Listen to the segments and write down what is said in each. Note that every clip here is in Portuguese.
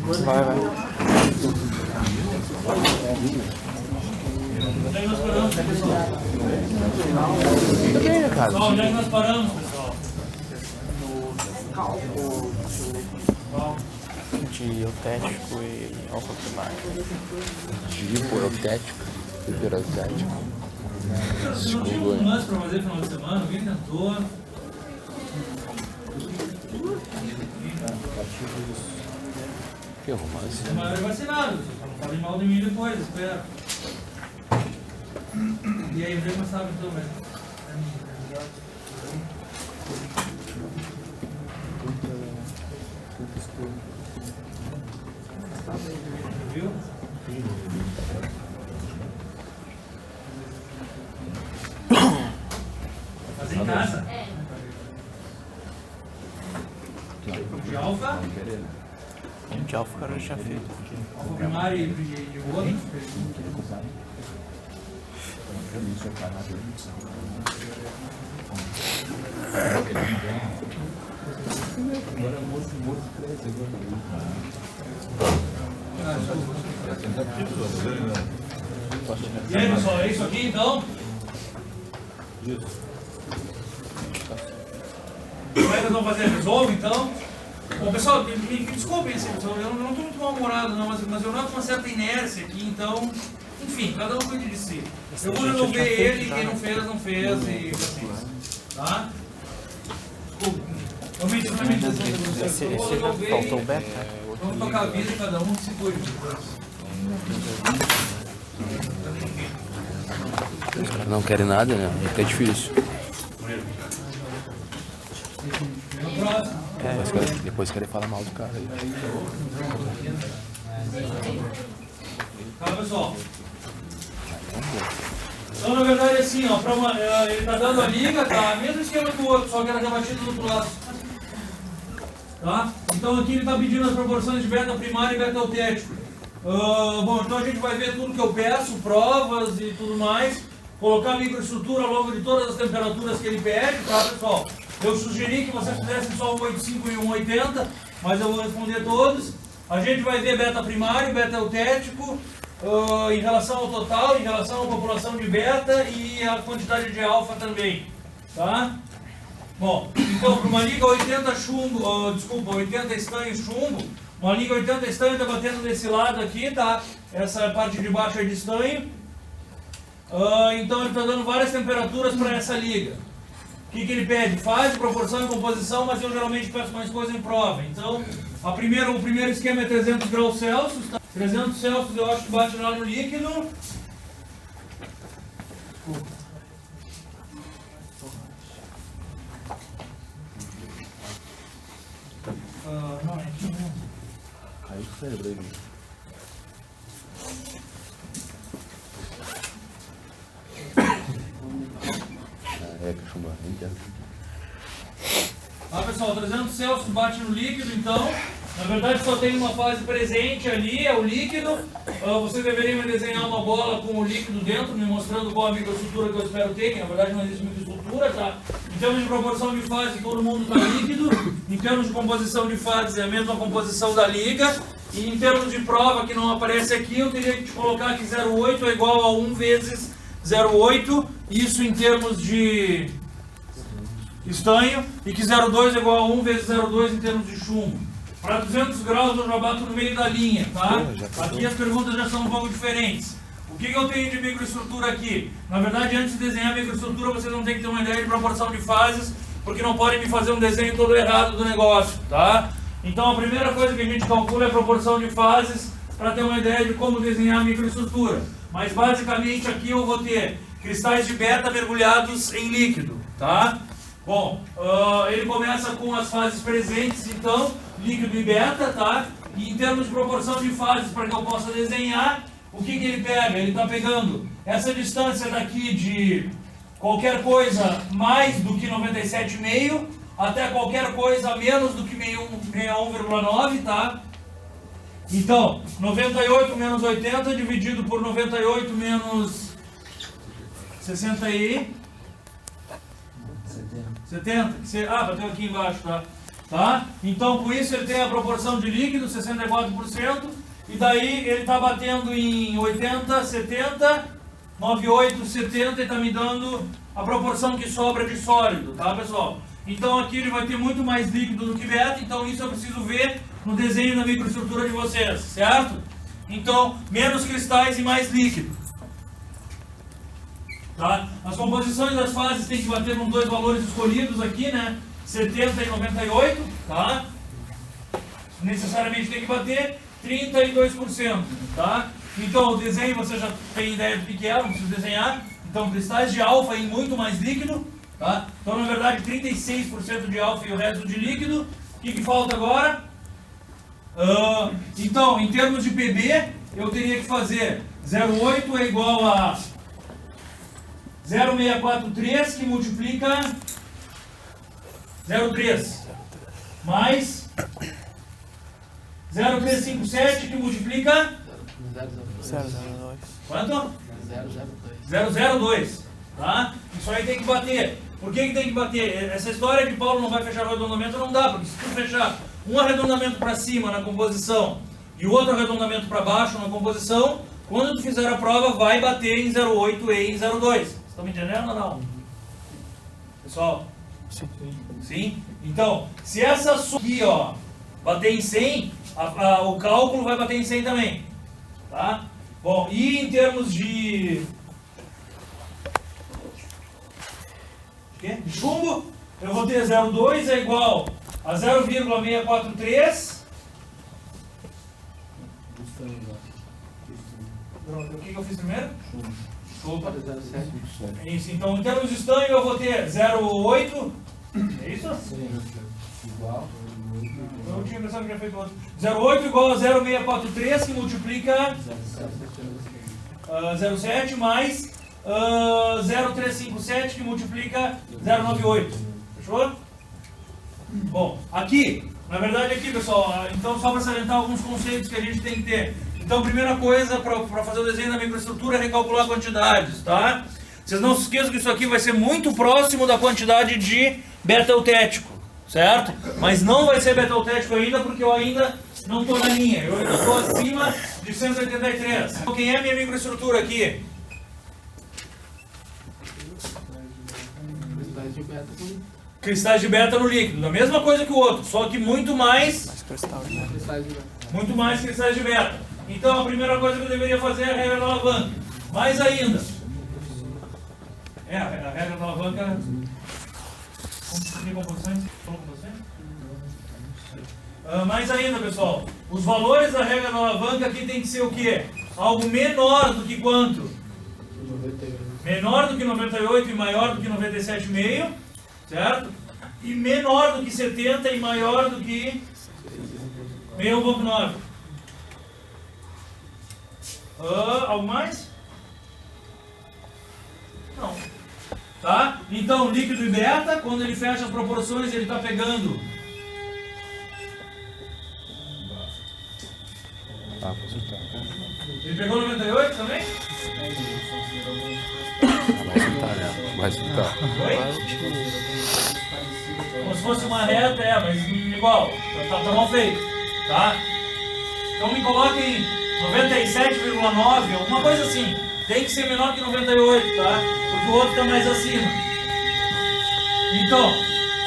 Vai. Onde é que nós paramos, pessoal? Pessoal, onde é que nós paramos, pessoal? De eutético e alfa-primário. De hipoeutético e hiperotético. Não tinha um lance para fazer no final de semana? Alguém tentou? Que romance. Mas é vacinado, só não falem mal de mim depois, espera. E aí, vem mais sábado então, velho. Viu? Fazer em casa? De alfa? De alfa, cara, já fez. Alfa primário e o outro? E aí, pessoal, é isso aqui então? Como é que nós vamos fazer? Resolve então? Bom, pessoal, me desculpem, assim, pessoal, eu não estou muito mal-humorado, não, mas eu noto uma certa inércia aqui, então, enfim, cada um cuide de si. Eu vou resolver ele, quem não fez, não fez, e assim, tá? Desculpa. Realmente, eu vou resolver faltou o e beta? vamos tocar a vida, cada um se cuide. Os caras não querem nada, né? Fica difícil. Depois querem falar mal do cara aí. Tá, pessoal? Então, na verdade, assim, ó, ele tá dando a liga, tá? Mesmo esquema do outro, só que era rebatido do outro lado. Tá? Então, aqui ele está pedindo as proporções de beta primário e beta eutético. Bom, então a gente vai ver tudo que eu peço, provas e tudo mais. Colocar a microestrutura ao longo de todas as temperaturas que ele pede, tá, pessoal? Eu sugeri que vocês fizessem só um 85 e um 80, mas eu vou responder todos. A gente vai ver beta primário, beta eutético, em relação ao total, em relação à população de beta e a quantidade de alfa também, tá? Bom, então para uma liga 80 chumbo, 80 estanho chumbo, uma liga 80 estanho está batendo desse lado aqui, tá? Essa parte de baixo é de estanho. Então ele está dando várias temperaturas para essa liga. O que ele pede? Fase, proporção e composição, mas eu geralmente peço mais coisa em prova. Então, o primeiro esquema é 300 graus Celsius. Tá? 300 Celsius eu acho que bate lá no líquido. Não, aqui não. Caiu o cérebro aí. Cachumba. Pessoal, 300 Celsius bate no líquido, então. Na verdade só tem uma fase presente ali, é o líquido. Vocês deveriam desenhar uma bola com o líquido dentro, me mostrando qual a microestrutura que eu espero ter, que na verdade não existe microestrutura, tá? Em termos de proporção de fase, todo mundo está líquido. Em termos de composição de fases, é a mesma composição da liga. E em termos de prova, que não aparece aqui, eu teria que te colocar que 0,8 é igual a 1 vezes 0,8. Isso em termos de estanho. E que 0,2 é igual a 1 vezes 0,2 em termos de chumbo. Para 200 graus eu já bato no meio da linha, tá? Aqui as perguntas já são um pouco diferentes. O que eu tenho de microestrutura aqui? Na verdade, antes de desenhar a microestrutura, vocês não têm que ter uma ideia de proporção de fases, porque não podem me fazer um desenho todo errado do negócio, tá? Então a primeira coisa que a gente calcula é a proporção de fases, para ter uma ideia de como desenhar a microestrutura. Mas basicamente aqui eu vou ter cristais de beta mergulhados em líquido, tá? Bom, ele começa com as fases presentes, então, líquido e beta, tá? E em termos de proporção de fases, para que eu possa desenhar, o que ele pega? Ele está pegando essa distância daqui de qualquer coisa mais do que 97,5 até qualquer coisa menos do que 61,9, tá? Então, 98 menos 80 dividido por 98 menos 60 e... 70. Bateu aqui embaixo, tá? Tá? Então, com isso, ele tem a proporção de líquido, 64%, e daí ele está batendo em 80, 70, 98, 70, e está me dando a proporção que sobra de sólido, tá, pessoal? Então, aqui ele vai ter muito mais líquido do que beta, então isso eu preciso ver no desenho da microestrutura de vocês, certo? Então, menos cristais e mais líquido. Tá? As composições das fases tem que bater com dois valores escolhidos aqui, né? 70 e 98, tá? Necessariamente tem que bater 32%, tá? Então o desenho você já tem ideia do que é, não preciso desenhar. Então cristais de alfa em muito mais líquido, tá? Então na verdade 36% de alfa e o resto de líquido. O que falta agora? Então, em termos de PB, eu teria que fazer 0,8 é igual a 0,643 que multiplica 0,3 mais 0,357 que multiplica 002. quanto? 002, tá? Isso aí tem que bater. Por que tem que bater? Essa história de Paulo não vai fechar o arredondamento não dá, porque se tu fechar um arredondamento para cima na composição e o outro arredondamento para baixo na composição, quando tu fizer a prova vai bater em 0,8 e em 0,2. Estão me entendendo ou não? Pessoal? Sim. Sim? Então, se essa soma aqui, ó, bater em 100, o cálculo vai bater em 100 também. Tá? Bom, e em termos de chumbo, eu vou ter 0,2 é igual a 0,643. O que eu fiz primeiro? Chumbo. Isso, então em termos de estanho eu vou ter 0,8. É isso? Igual. Eu tinha pensado que já feito outro. 0,8 igual a 0,643 que multiplica 0,7 mais 0,357 que multiplica 0,98. Fechou? Bom, aqui, na verdade aqui pessoal, então só para salientar alguns conceitos que a gente tem que ter. Então primeira coisa para fazer o desenho da microestrutura é recalcular quantidades, tá? Vocês não se esqueçam que isso aqui vai ser muito próximo da quantidade de beta-eutético, certo? Mas não vai ser beta-eutético ainda porque eu ainda não estou na linha, eu ainda estou acima de 183. Então, quem é a minha microestrutura aqui? Cristais de beta no líquido, a mesma coisa que o outro, só que muito mais Cristal, né? muito mais cristais de beta. Então a primeira coisa que eu deveria fazer é a regra da alavanca. Mais ainda. A regra da alavanca. Composições? Mais ainda, pessoal. Os valores da regra da alavanca aqui tem que ser o quê? Algo menor do que quanto? Menor do que 98 e maior do que 97,5, certo? E menor do que 70 e maior do que 1,9. Algo mais? Não. Tá? Então, líquido e beta, quando ele fecha as proporções, ele está pegando. Ele pegou 98 também? Vai soltar. Oi? Como se fosse uma reta, mas igual. Tá mal feito. Tá? Então me coloquem 97,9, alguma coisa assim. Tem que ser menor que 98, tá? Porque o outro está mais acima. Então,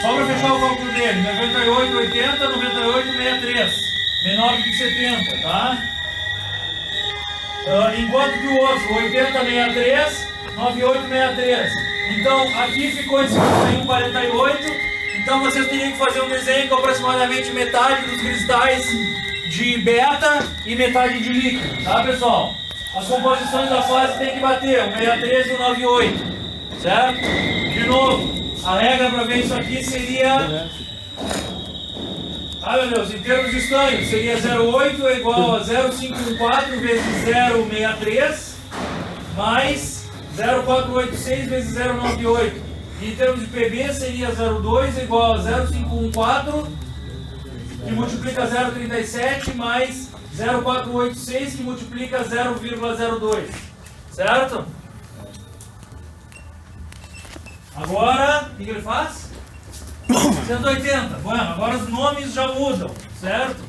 só para fechar o cálculo dele, 98, 80, 98, 63. Menor do que 70, tá? Enquanto que o outro, 80, 63, 98, 63. Então, aqui ficou esse 48. Então, vocês teriam que fazer um desenho com aproximadamente metade dos cristais de beta e metade de líquido, tá, pessoal? As composições da fase tem que bater, o 63 e o 98, certo? De novo, a regra para ver isso aqui seria... meu Deus, em termos de estanho, seria 0,8 é igual a 0,514 vezes 0,63 mais 0,486 vezes 0,98. E em termos de PB seria 0,2 igual a 0,514 que multiplica 0,37 mais 0,486 que multiplica 0,02. Certo? Agora, o que ele faz? 180. Bueno, agora os nomes já mudam, certo?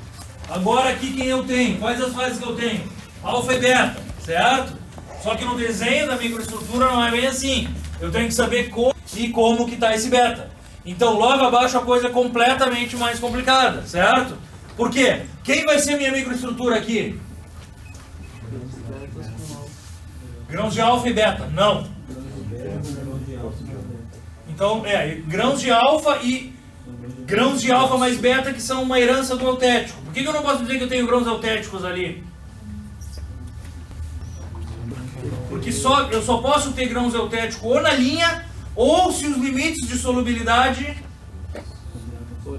Agora aqui quem eu tenho? Quais as fases que eu tenho? Alfa e beta, certo? Só que no desenho da microestrutura não é bem assim. Eu tenho que saber como que está esse beta. Então logo abaixo a coisa é completamente mais complicada, certo? Por quê? Quem vai ser minha microestrutura aqui? Grãos de alfa e beta? Não. Então, grãos de alfa e grãos de alfa mais beta que são uma herança do eutético. Por que eu não posso dizer que eu tenho grãos eutéticos ali? Porque eu só posso ter grãos eutéticos ou na linha, ou se os limites de solubilidade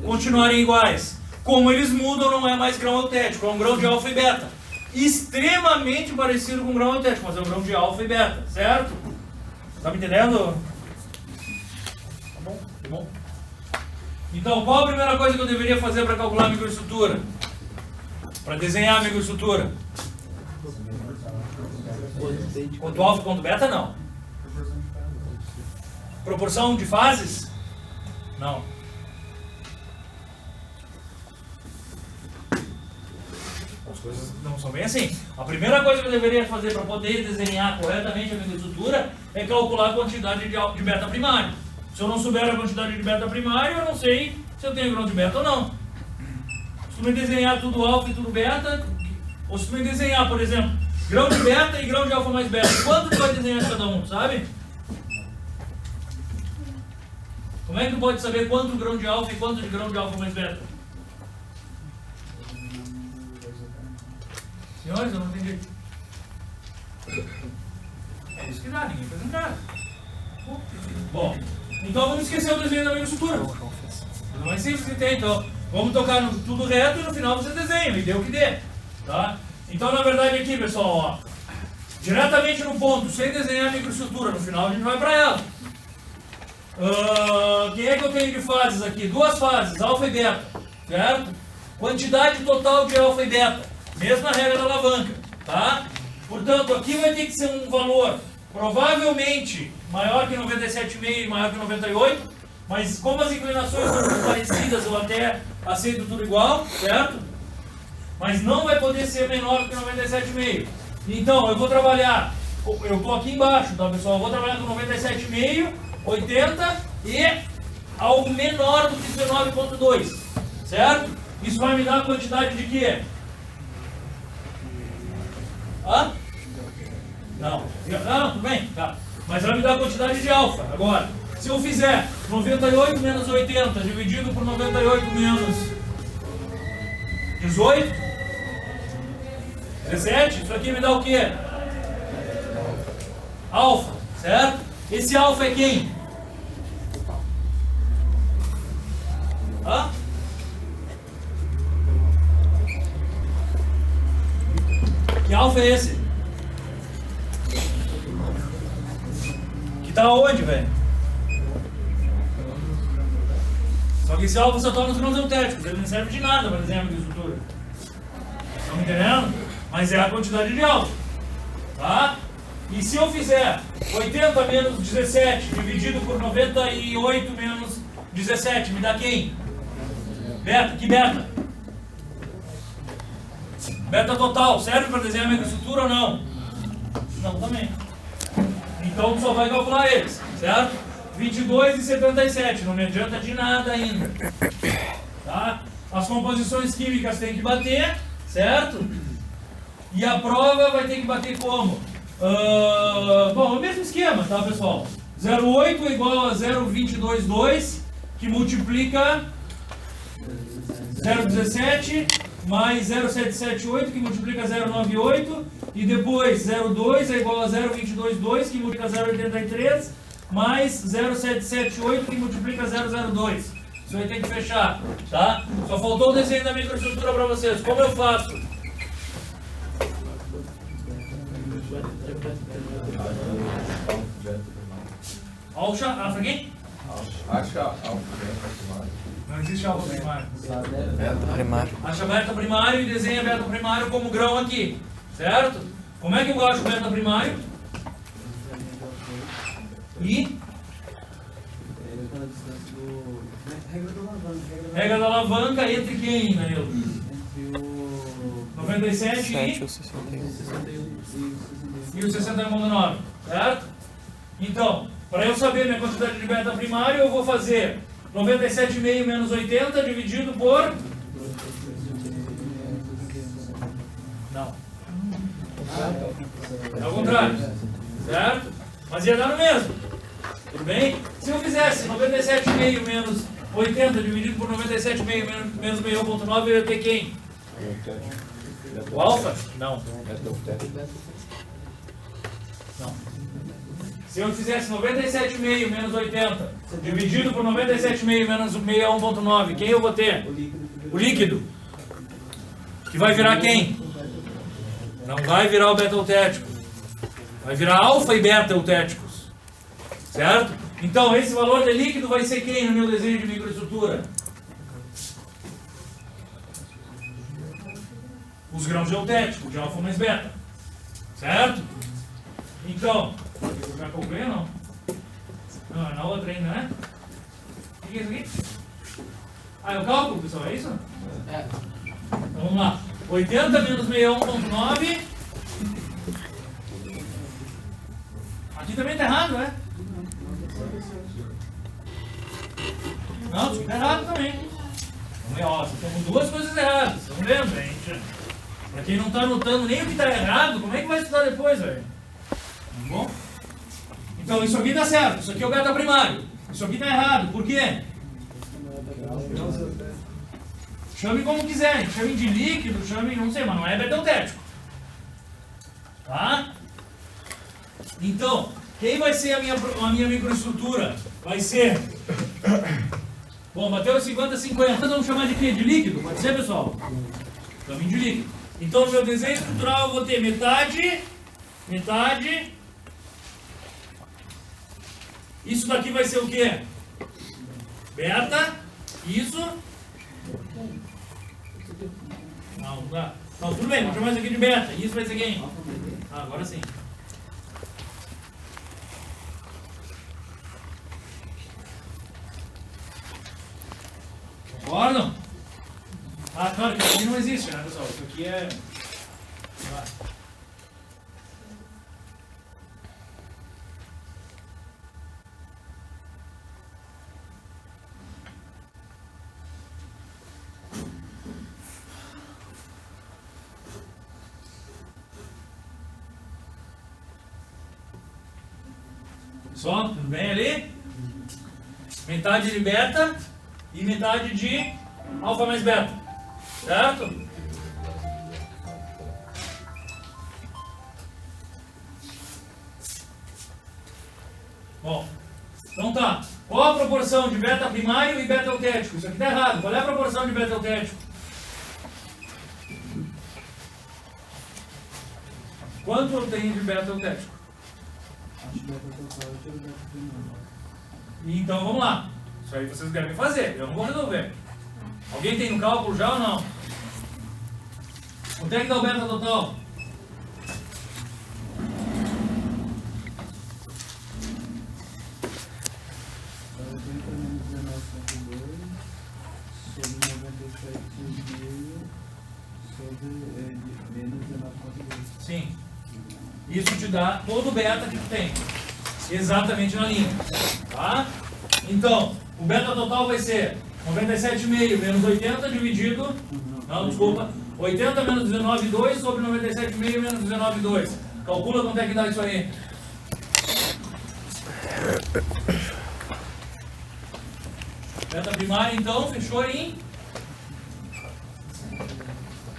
continuarem iguais. Como eles mudam, não é mais grão eutético, é um grão de alfa e beta. Extremamente parecido com um grão eutético, mas é um grão de alfa e beta, certo? Tá me entendendo? Tá bom? Tá bom? Então, qual a primeira coisa que eu deveria fazer para calcular a microestrutura? Para desenhar a microestrutura? Quanto alfa e quanto beta, não. Proporção de fases? Não. As coisas não são bem assim. A primeira coisa que eu deveria fazer para poder desenhar corretamente a microestrutura é calcular a quantidade de beta primário. Se eu não souber a quantidade de beta primário, eu não sei se eu tenho grão de beta ou não. Se tu me desenhar tudo alfa e tudo beta, ou se tu me desenhar, por exemplo, grão de beta e grão de alfa mais beta, quanto tu vai desenhar cada um, sabe? Como é que tu pode saber quanto grão de alfa e quanto de grão de alfa mais beta? Senhores, eu não entendi. É isso que dá, ninguém fez em casa. Bom, então vamos esquecer o desenho da microestrutura. É mais simples que tem, então. Vamos tocar no tudo reto e no final você desenha, e dê o que dê. Tá? Então, na verdade, aqui, pessoal, ó, diretamente no ponto, sem desenhar a microestrutura, no final a gente vai para ela. Quem é que eu tenho de fases aqui? Duas fases, alfa e beta, certo? Quantidade total de alfa e beta, mesma regra da alavanca, tá? Portanto, aqui vai ter que ser um valor provavelmente maior que 97,5 e maior que 98, mas como as inclinações são muito parecidas, eu até aceito tudo igual, certo? Mas não vai poder ser menor que 97,5. Então, eu vou trabalhar, eu estou aqui embaixo, tá, pessoal? Eu vou trabalhar com 97,5, 80 e algo menor do que 19,2, certo? Isso vai me dar a quantidade de quê? Hã? Não. Ah, tudo bem, tá. Mas vai me dar a quantidade de alfa. Agora, se eu fizer 98 menos 80 dividido por 98 menos 18, 17, isso aqui me dá o quê? Alfa, certo? Esse alfa é quem? Hã? Que alfa é esse? Que tá onde, velho? Só que esse alfa só tá nos grãos eutéticos, ele não serve de nada para desenhar a microestrutura. Estão me entendendo? Mas é a quantidade de alfa, tá? E se eu fizer 80 menos 17 dividido por 98 menos 17, me dá quem? Beta, que beta? Beta total, serve para desenhar a microestrutura ou não? Não, também. Então tu só vai calcular eles, certo? 22 e 77, não me adianta de nada ainda. Tá? As composições químicas tem que bater, certo? E a prova vai ter que bater como? Bom, é o mesmo esquema, tá, pessoal? 0,8 é igual a 0,222, que multiplica 0,17 mais 0,778, que multiplica 0,98, e depois 0,2 é igual a 0,222, que multiplica 0,83, mais 0,778, que multiplica 0,02. Isso aí tem que fechar, tá? Só faltou o desenho da microestrutura para vocês. Como eu faço? Alfa quem? Acha alfa primário. Não existe alfa primário. Primário. Acha beta primário e desenha beta primário como grão aqui, certo? Como é que eu acho beta primário? Regra da alavanca entre quem, Danilo? Entre o 97 7 ou 61. e o 61,9, certo? Então, para eu saber minha quantidade de beta primária, eu vou fazer 97,5 menos 80 dividido por... Não. É ao contrário, certo? Mas ia dar no mesmo, tudo bem? Se eu fizesse 97,5 menos 80 dividido por 97,5 menos 61,9, eu ia ter quem? O alfa? Não. Não. Se eu fizesse 97,5 menos 80 dividido por 97,5 menos 61,9, quem eu vou ter? O líquido. Que vai virar quem? Não vai virar o beta-eutético. Vai virar alfa e beta-eutéticos. Certo? Então, esse valor de líquido vai ser quem no meu desenho de microestrutura? Os grãos de eutético, de alfa mais beta. Certo? Então, eu já calculei ou não? Não, é na outra ainda, né? O que é isso aqui? Ah, é o cálculo, pessoal, é isso? É. Então vamos lá. 80 menos 61,9. Aqui também está errado, né? Não, isso aqui está errado também. Ó, temos duas coisas erradas, estão vendo, gente? Para quem não está anotando nem o que está errado, como é que vai estudar depois, velho? Tá bom? Então, isso aqui está certo, isso aqui é o beta primário. Isso aqui está errado, por quê? Chame como quiserem, chame de líquido, chame, não sei, mas não é beta-eutético. Tá? Então, quem vai ser a minha microestrutura? Vai ser... Bom, bateu 50-50, vamos chamar de quê? De líquido? Pode ser, pessoal? Chame de líquido. Então, no meu desenho estrutural eu vou ter metade... Isso daqui vai ser o quê? Beta, isso... Não dá. Não, tudo bem, vou chamar isso aqui de beta. Isso vai ser quem? Ah, agora sim. Concordam? Ah, claro que isso aqui não existe, né, pessoal? Isso aqui é... Só, tudo bem ali? Metade de beta e metade de alfa mais beta. Certo? Bom, então tá. Qual a proporção de beta primário e beta eutético? Isso aqui tá errado. Qual é a proporção de beta eutético? Quanto eu tenho de beta eutético? Então vamos lá. Isso aí vocês devem fazer, eu não vou resolver. Alguém tem no cálculo já ou não? Quanto é que dá o beta total? Sim. Isso te dá todo o beta que tu tem. Exatamente na linha. Tá? Então, o beta total vai ser 97,5 menos 80 dividido... Não, desculpa. 80 menos 19,2 sobre 97,5 menos 19,2. Calcula quanto é que dá isso aí. Beta primária, então, fechou em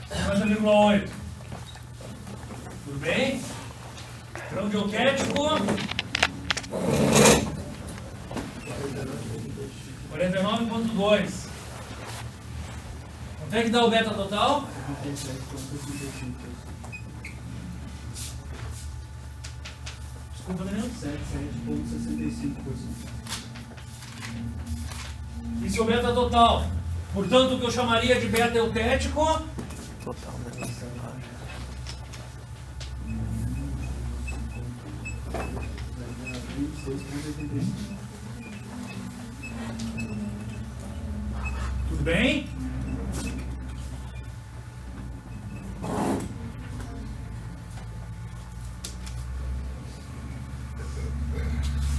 50,8. Tudo bem? Grão de eutético 49,2. Quanto é que dá o beta total? Desculpa, Daniel. 77,65%. Isso é o beta total. Portanto, o que eu chamaria de beta eutético... Total menos 19. Tudo bem?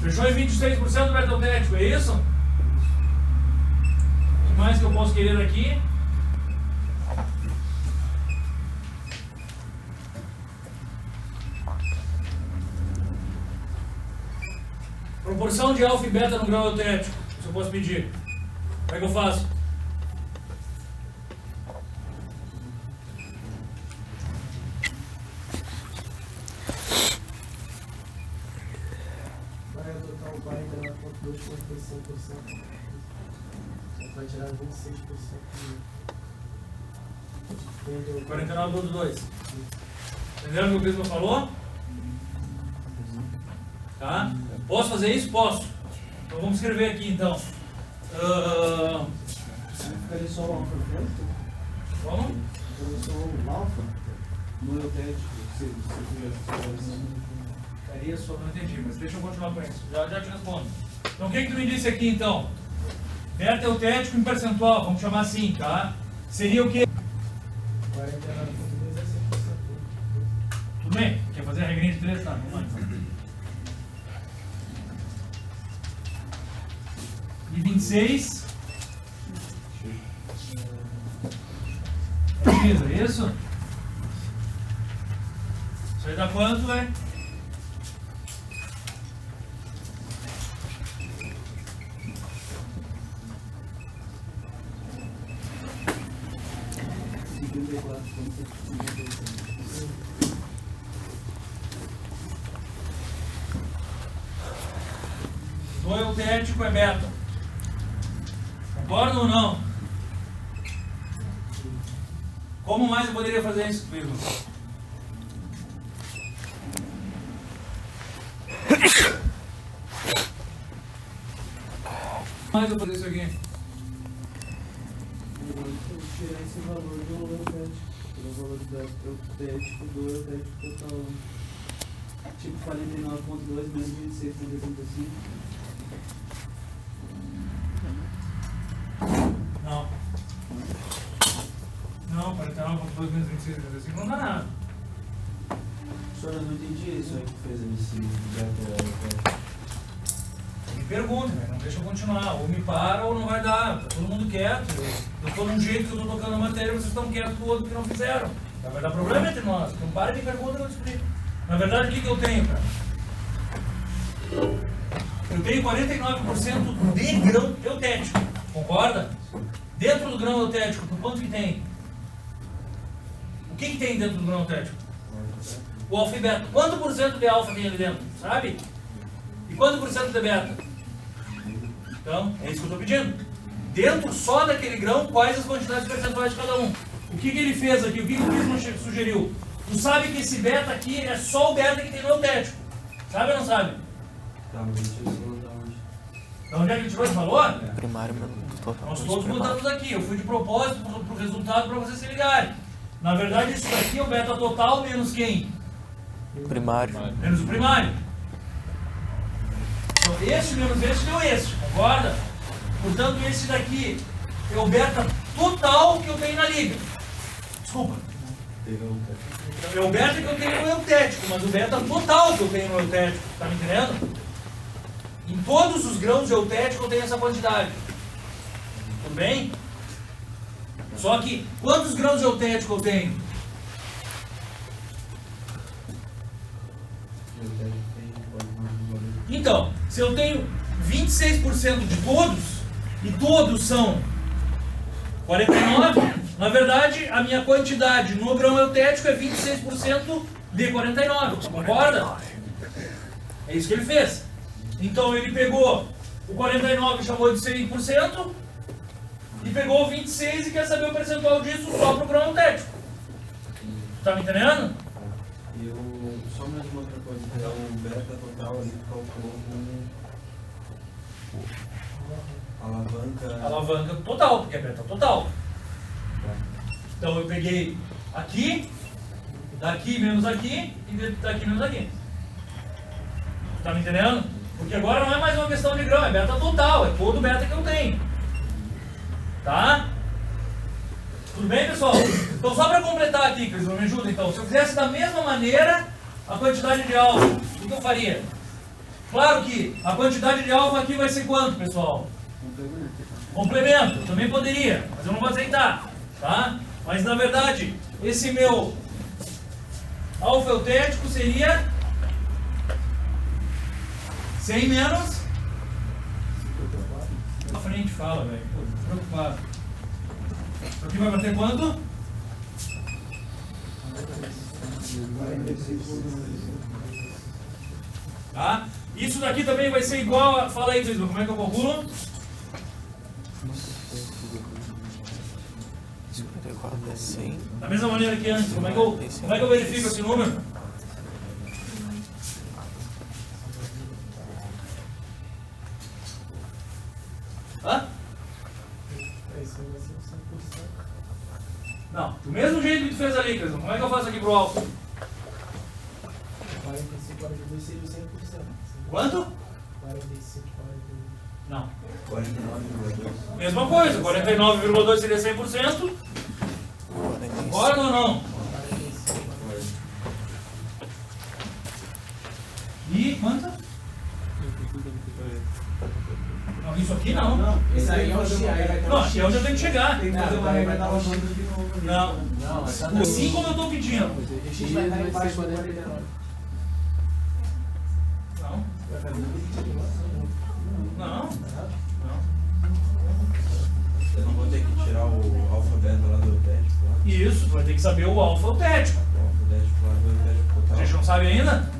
Fechou em 26% do beta-utético, é isso? O que mais que eu posso querer aqui? Proporção de alfa e beta no grão eutético, se eu posso pedir. Como é que eu faço? Vai adotar o 49,2,5%. Vai tirar 26%. 49,2. Entenderam o que o Prisma falou? Tá? Posso fazer isso? Posso. Então vamos escrever aqui então. Ficaria só o alfa dentro? Vamos? Ficaria só o alfa no eutético, se tivesse. Ficaria só, não entendi, mas deixa eu continuar com isso. Já te respondo. Então o que tu me disse aqui então? Beta eutético em percentual, vamos chamar assim, tá? Seria o quê? 49,2 é 100%. Tudo bem? Quer fazer a regrinha de 3? Tá, vamos lá então. E 26? Precisa, é isso? Isso aí dá quanto, velho? Do eutético é beta. Concorda ou não? Como mais eu poderia fazer isso, Prisma? Como mais eu vou fazer isso aqui? Tirar esse valor do eutético. Tirar o valor do eutético total. Tipo 49,2 menos 26,85. Não. Não, 49,2 menos 26,85 não dá nada. Senhor, eu não entendi isso aí que fez esse beta. Me pergunta, velho, não deixa eu continuar. Ou me para ou não vai dar. Tá todo mundo quieto. Eu tô num jeito que eu tô tocando a matéria, vocês estão quietos do outro que não fizeram. Vai dar problema entre nós. Então para e me pergunta que eu explico. Na verdade, o que eu tenho, cara? Eu tenho 49% de grão eutético. Concorda? Dentro do grão eutético, por quanto que tem? O que tem dentro do grão eutético? O alfa e beta. Quanto por cento de alfa tem ali dentro? Sabe? E quanto por cento de beta? Então, é isso que eu estou pedindo. Dentro só daquele grão, quais as quantidades percentuais de cada um? O que ele fez aqui? O que o Prisma sugeriu? Tu sabe que esse beta aqui é só o beta que tem no eutético. Sabe ou não sabe? Tá, mas deixa eu só dar onde. Então onde é que ele tirou esse valor? Primário mesmo. Total. Nós todos botamos aqui. Eu fui de propósito pro resultado para vocês se ligarem. Na verdade, isso daqui é o beta total menos quem? Primário. Menos o primário. Então esse menos esse deu esse, concorda? Portanto, esse daqui é o beta total que eu tenho na liga. Desculpa. É o beta que eu tenho no eutético, mas o beta total que eu tenho no eutético, tá me entendendo? Em todos os grãos eutéticos eu tenho essa quantidade. Tudo bem? Só que, quantos grãos eutéticos eu tenho? Então, se eu tenho 26% de todos, e todos são 49, na verdade, a minha quantidade no grão eutético é 26% de 49, concorda? É isso que ele fez. Então ele pegou o 49 e chamou de 100%, e pegou o 26 e quer saber o percentual disso só para o grão eutético. Tá me entendendo? E eu, só mais uma outra coisa, o beta total ali calculou com Alavanca total, porque é beta total. Então eu peguei aqui, daqui menos aqui e daqui menos aqui. Tá me entendendo? Porque agora não é mais uma questão de grão, é beta total, é todo beta que eu tenho. Tá? Tudo bem, pessoal? Então, só para completar aqui, Cris, me ajuda então. Se eu fizesse da mesma maneira a quantidade de alfa, o que eu faria? Claro que a quantidade de alfa aqui vai ser quanto, pessoal? Complemento. Eu também poderia, mas eu não vou aceitar. Tá? Mas, na verdade, esse meu alfa eutético seria 100 menos... Na frente fala, velho. Tô preocupado. Isso aqui vai bater quanto? Tá? Isso daqui também vai ser igual a... Fala aí, Clisma, como é que eu calculo? 54 é 100. Da mesma maneira que antes. Como é que eu verifico esse número? Hã? Não, do mesmo jeito que tu fez ali, Clisma. Como é que eu faço aqui pro alfa? 45, 42 seria o 100%. Quanto? 45, 42. Não. 49,2. Mesma coisa, 49,2 seria 100%. Concorda ou não? E quanto? Não, isso aqui não. Não, esse aí é o X. Não, aqui é onde eu tenho que chegar. Tem que fazer uma regra da banda de novo. Ali. Não. Não, Assim como eu estou pedindo. O X vai estar embaixo do 49. Não. Vai fazer 20. Não. Eu não vou ter que tirar o alfa beta lá do eutético lá. Isso, tu vai ter que saber o alfa eutético. O alfa eutético lá do eutético A total. gente não sabe ainda?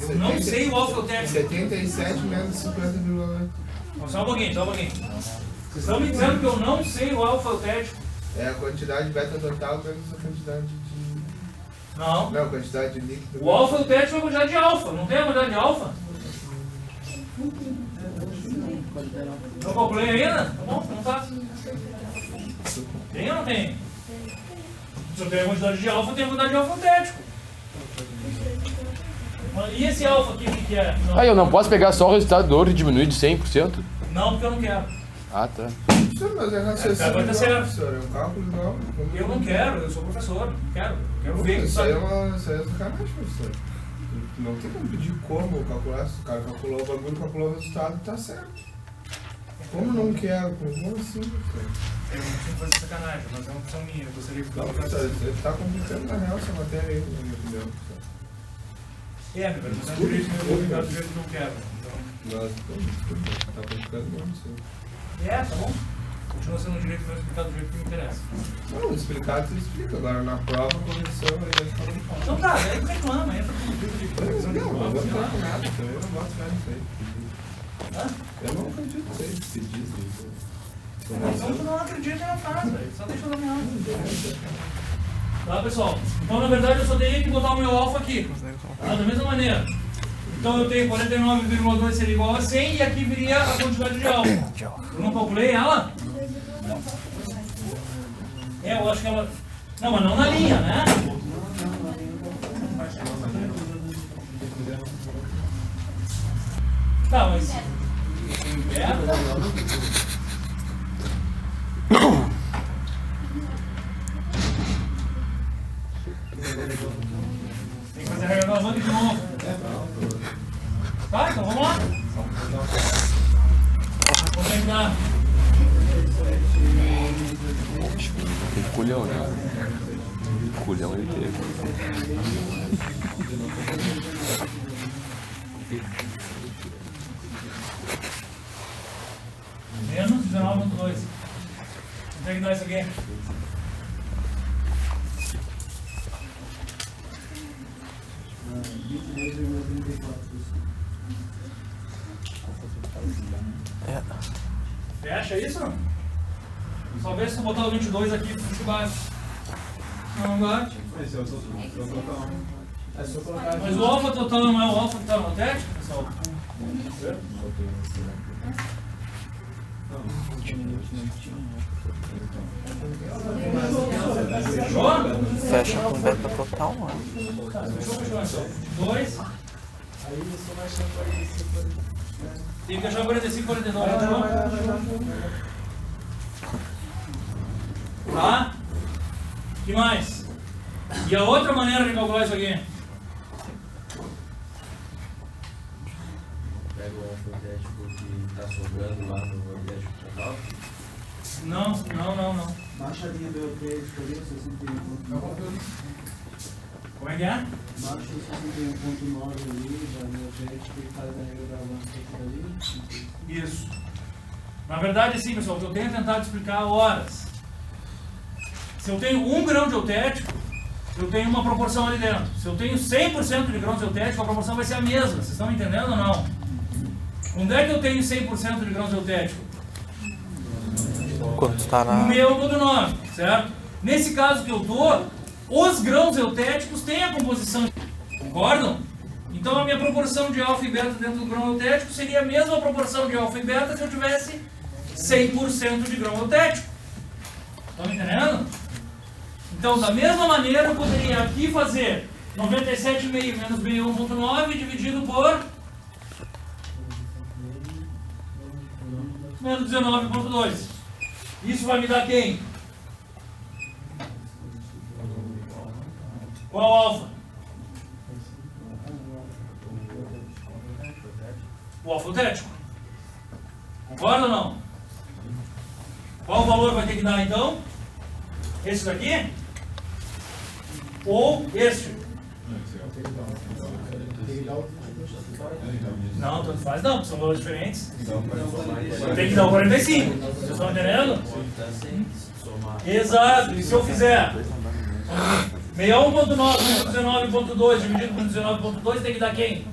Eu não sei o alfa eutético. 77 menos 50,8. Só um pouquinho, só um pouquinho. Vocês estão me dizendo que eu não sei o alfa eutético? É a quantidade beta total menos a quantidade de... Não. Não, a quantidade de líquido. O alfa eutético é a quantidade de alfa. Não tem a quantidade de alfa? Não calculei ainda? Tá bom, não tá. Tem ou não tem? Se eu tenho a quantidade de alfa, eu tenho a quantidade de alfa eutético. E esse alfa aqui, o que é? Não. Ah, eu não posso pegar só o resultado do ouro e diminuir de 100%? Não, porque eu não quero. Ah, tá. Isso, mas é raciocínio Vai dar certo. igual, professor. É um cálculo igual. Eu não quero, eu sou professor. Não quero. Quero ver. Isso aí é sacanagem, professor. Tu não tem como pedir como calcular. Se o cara calculou o bagulho, calculou o resultado, tá certo. Como não quero? Como assim, professor? Eu não preciso fazer sacanagem, mas é uma opção minha. Eu gostaria que Não, professor, ele tá complicando na real essa matéria aí, na minha opinião, professor. É, meu velho, mas é um direito meu publicar do jeito que eu quero. Então... Nós, desculpa, tá complicando mesmo, senhor. É, tá bom. Continua sendo um direito meu explicar do jeito que me interessa. Não, explicar tu explica. Agora na prova, a correção, aí vai ficar muito Então tá, aí tu reclama, entra com um tipo de correção de Não, eu prova, não sei lá. boto nada, então eu não boto nada nisso aí. Hã? Eu não acredito nisso aí, que se diz isso. Então tu não acredita e não faz, velho. Só deixa eu dar minha aula. Tá, pessoal? Então, na verdade, eu só teria que botar o meu alfa aqui. Tá? Da mesma maneira. Então, eu tenho 49,2 seria igual a 100 e aqui viria a quantidade de alfa. Eu não calculei ela? É, eu acho que ela... Não, mas não na linha, né? Tá, mas... É? Tem que fazer a regra da banda de novo. Tá, então vamos lá. Vamos tentar. Tem culhão, né? Culhão ele teve. Menos 19,2. Quanto é que dá isso aqui? É. Fecha isso? Só vê se tu botar o 22 aqui por baixo. Não bate. Esse é o total. É só colocar Mas o alfa total não é o alfa que está no tético, pessoal? Fechou? Fecha com beta total, mano. Fechou então. 2. Aí você vai achar 45. Tem que achar 45, 49. Tá? O que mais? E a outra maneira de calcular isso aqui? Pega o alfabético que tá sobrando lá no alfabético total. Não. Baixa a linha do eutético ali, 61.9. Como é que é? Baixa o 61.9 ali, da linha eutético e faz a regra da avança aqui ali. Isso. Na verdade, sim, pessoal, o que eu tenho tentado explicar há horas. Se eu tenho 1 grão de eutético, eu tenho uma proporção ali dentro. Se eu tenho 100% de grãos de eutético, a proporção vai ser a mesma. Vocês estão me entendendo ou não? Onde é que eu tenho 100% de grãos de eutético? Quando está No na. meu do 9, certo? Nesse caso que eu estou, os grãos eutéticos têm a composição. Concordam? Então a minha proporção de alfa e beta dentro do grão eutético seria a mesma proporção de alfa e beta se eu tivesse 100% de grão eutético. Estão me entendendo? Então, da mesma maneira, eu poderia aqui fazer 97,5 menos 61,9 dividido por menos 19,2. Isso vai me dar quem? Qual alfa? O alfa eutético. Concorda ou não? Qual o valor vai ter que dar então? Esse daqui? Ou este? Não, tanto faz não, porque são valores diferentes. Tem que dar o 45. Vocês estão entendendo? Exato. E se eu fizer 61,9 menos 19,2 dividido por 19,2 tem que dar quem?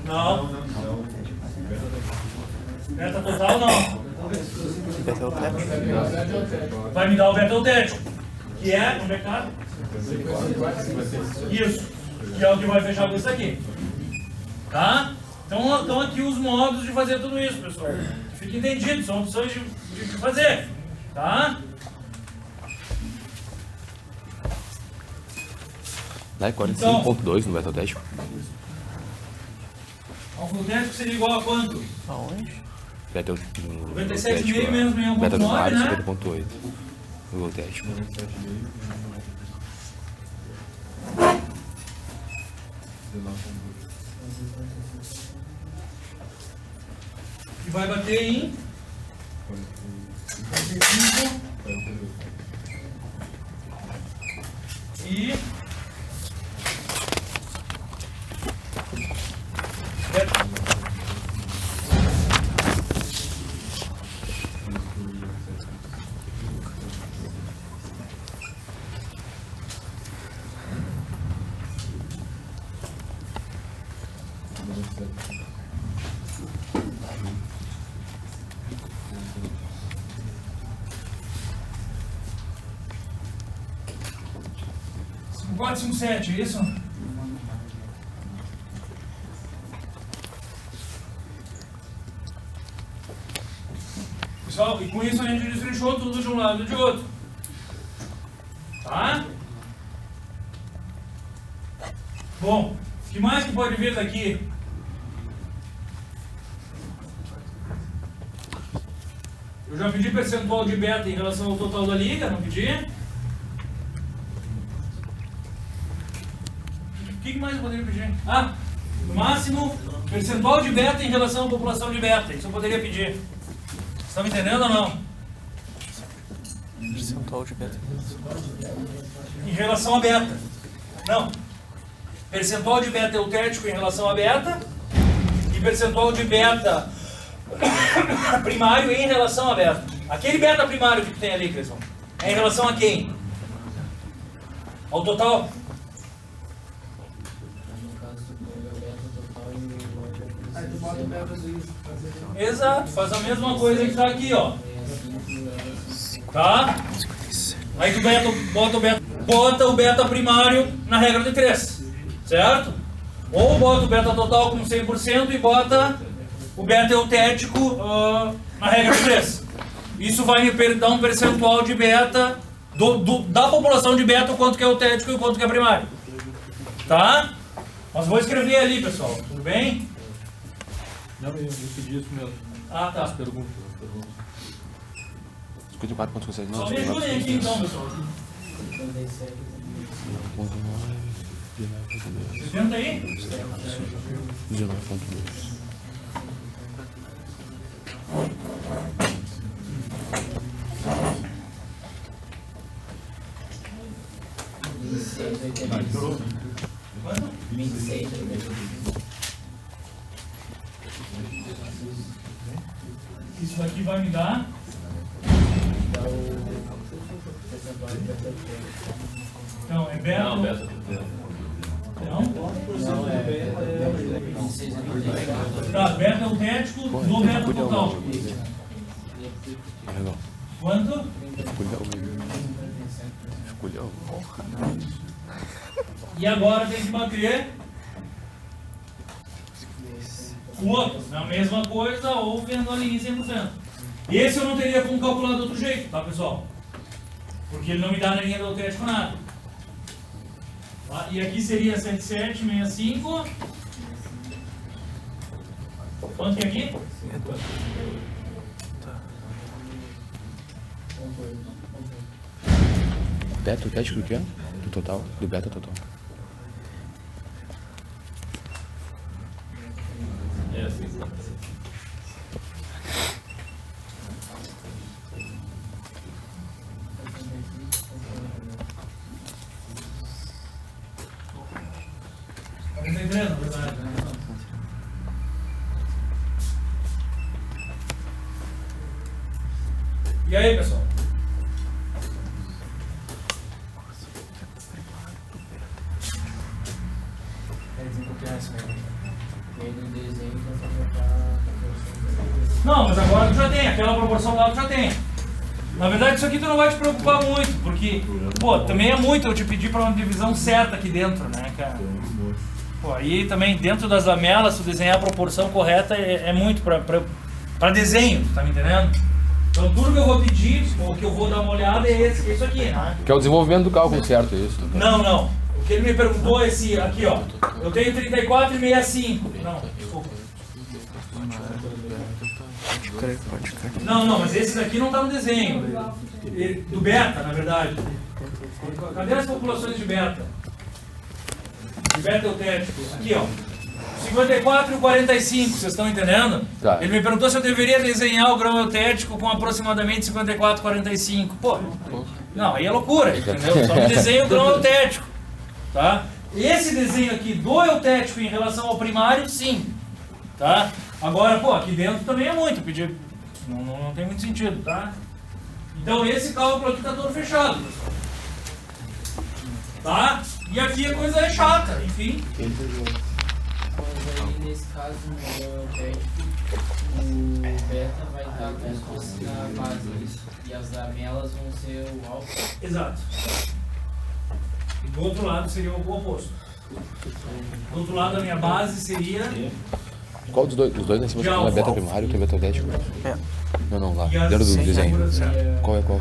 Não. Beta total não. Beta eutético. Vai me dar o beta eutético. Que é, onde é que tá? Isso. Que é o que vai fechar com isso aqui. Tá? Então estão aqui os modos de fazer tudo isso, pessoal. Fique entendido, são opções de fazer. Tá? Lá é 45.2 no beta eutético. Alfa eutético seria igual a quanto? Aonde? Beta 97,5 menos 61,9, beta primário, né? 50.8. O eutético. Que vai bater em 45 e o 457, é isso? Pessoal, e com isso a gente destrinchou tudo de um lado e de outro. Tá? Bom, o que mais que pode vir daqui? Eu já pedi percentual de beta em relação ao total da liga, não pedi? O que mais eu poderia pedir? Ah, no máximo, percentual de beta em relação à população de beta. Isso eu poderia pedir. Estão me entendendo ou não? Percentual de beta. Em relação a beta. Não. Percentual de beta eutético em relação a beta e percentual de beta primário em relação a beta. Aquele beta primário que tem ali, Cresson, é em relação a quem? Ao total? Aí tu bota o beta ali. Exato, faz a mesma coisa que está aqui, ó. Tá? Aí tu bota o beta primário na regra de 3, certo? Ou bota o beta total com 100% e bota o beta eutético na regra de 3. Isso vai me dar um percentual de beta da população de beta, o quanto que é eutético e o quanto que é primário. Tá? Mas vou escrever ali, pessoal. Tudo bem? Não, eu pedi isso mesmo. Ah, tá. As perguntas. 54.6. Só me ajudem aqui então, pessoal. 60 aí? 19.2. Quanto? 26. Isso daqui vai me dar. Então, é beta. Não, beta. Não? Não, é 26 a 34. Tá, beta autético do beta total. Legal. Quanto? Escolheu. E agora tem que bater o outro, na mesma coisa, ou vendo a linha em 100%. Esse eu não teria como calcular de outro jeito, tá, pessoal? Porque ele não me dá na linha do autético nada. Tá? E aqui seria 7765. Quanto que é aqui? Beta, o teste do quê? Do total? Do beta total. É assim. Na verdade, né? E aí, pessoal? Não, mas agora tu já tem, aquela proporção lá tu já tem. Na verdade, isso aqui tu não vai te preocupar muito, porque, pô, também é muito eu te pedir para uma divisão certa aqui dentro, né, cara? Pô, aí também dentro das lamelas, se tu desenhar a proporção correta, é muito para desenho, tá me entendendo? Então tudo que eu vou pedir, ou que eu vou dar uma olhada é isso aqui, né? Que é o desenvolvimento do cálculo certo, é isso? Não, não. O que ele me perguntou é esse, aqui ó, eu tenho 34,65. Não, desculpa. Pode crer. Não, mas esse daqui não tá no desenho. Do beta, na verdade. Cadê as populações de beta? De beta eutético. Aqui, ó. 54 e 45, vocês estão entendendo? Tá. Ele me perguntou se eu deveria desenhar o grão eutético com aproximadamente 54 e 45. Pô, não, aí é loucura, entendeu? Só me desenho o grão eutético. Tá? Esse desenho aqui do eutético em relação ao primário, sim. Tá? Agora, pô, aqui dentro também é muito, pedir. Não tem muito sentido, tá? Então esse cálculo aqui tá todo fechado, pessoal. Tá? E aqui a coisa é chata, enfim. Mas aí nesse caso, no eutético, o beta vai estar como se fosse na base e as lamelas vão ser o alfa. Exato. E do outro lado seria o oposto. Do outro lado a minha base seria. Qual dos dois? Os dois lá em cima De um é alfa. beta primário, outro é beta autético? É. Não, lá. E as Dentro do sim, desenho. sim. Qual é qual?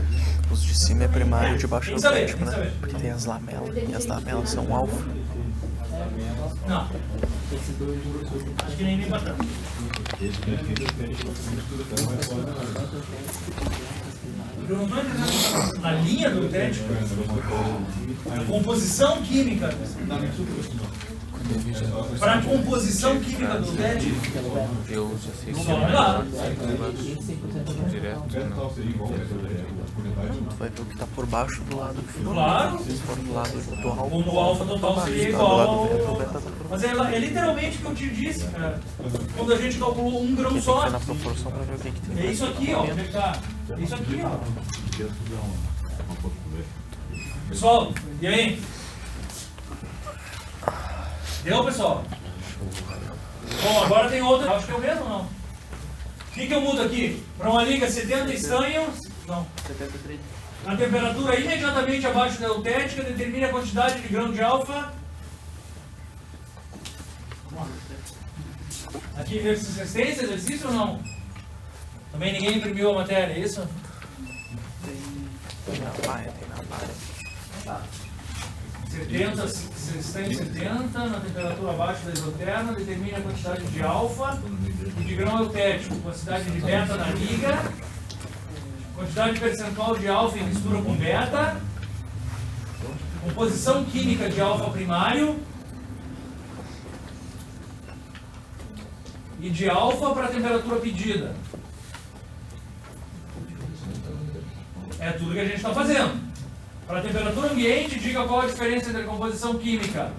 Os de cima é primário e o de baixo é Tem que saber, autético, tem que né? saber. Porque tem as lamelas. E as lamelas são alfa. Não. Acho que nem vem pra tanto. Eu não estou entendendo na linha do eutético. A composição química. Para a composição química do eutético. Eu já sei Só lá. direto. Tu vai ver o que tá por baixo do lado que for. Claro. Se for do lado do alfa. Quando o alfa total seria do igual lado ao. do beta, o beta tá por Mas baixo. é literalmente o que eu te disse, cara. Quando a gente calculou um grão Tem que só. ver na proporção pra ver o que que tem. É isso aqui, ó. Onde é que tá? É isso aqui, ó. Pessoal, e aí? Deu, pessoal? Bom, agora tem outra. Acho que é o mesmo ou não? O que eu mudo aqui? Para uma liga 70 estanho? Não. 73. A temperatura imediatamente abaixo da eutética determina a quantidade de grão de alfa. Aqui resistência, exercício ou não? Também ninguém imprimiu a matéria, é isso? Tem na baia, tem na baia. 70, se está em 70, na temperatura abaixo da isoterma, determine a quantidade de alfa e de grão eutético, quantidade de beta na liga, quantidade percentual de alfa em mistura com beta, composição química de alfa primário e de alfa para a temperatura pedida. É tudo que a gente está fazendo. Para a temperatura ambiente, diga qual a diferença entre a composição química.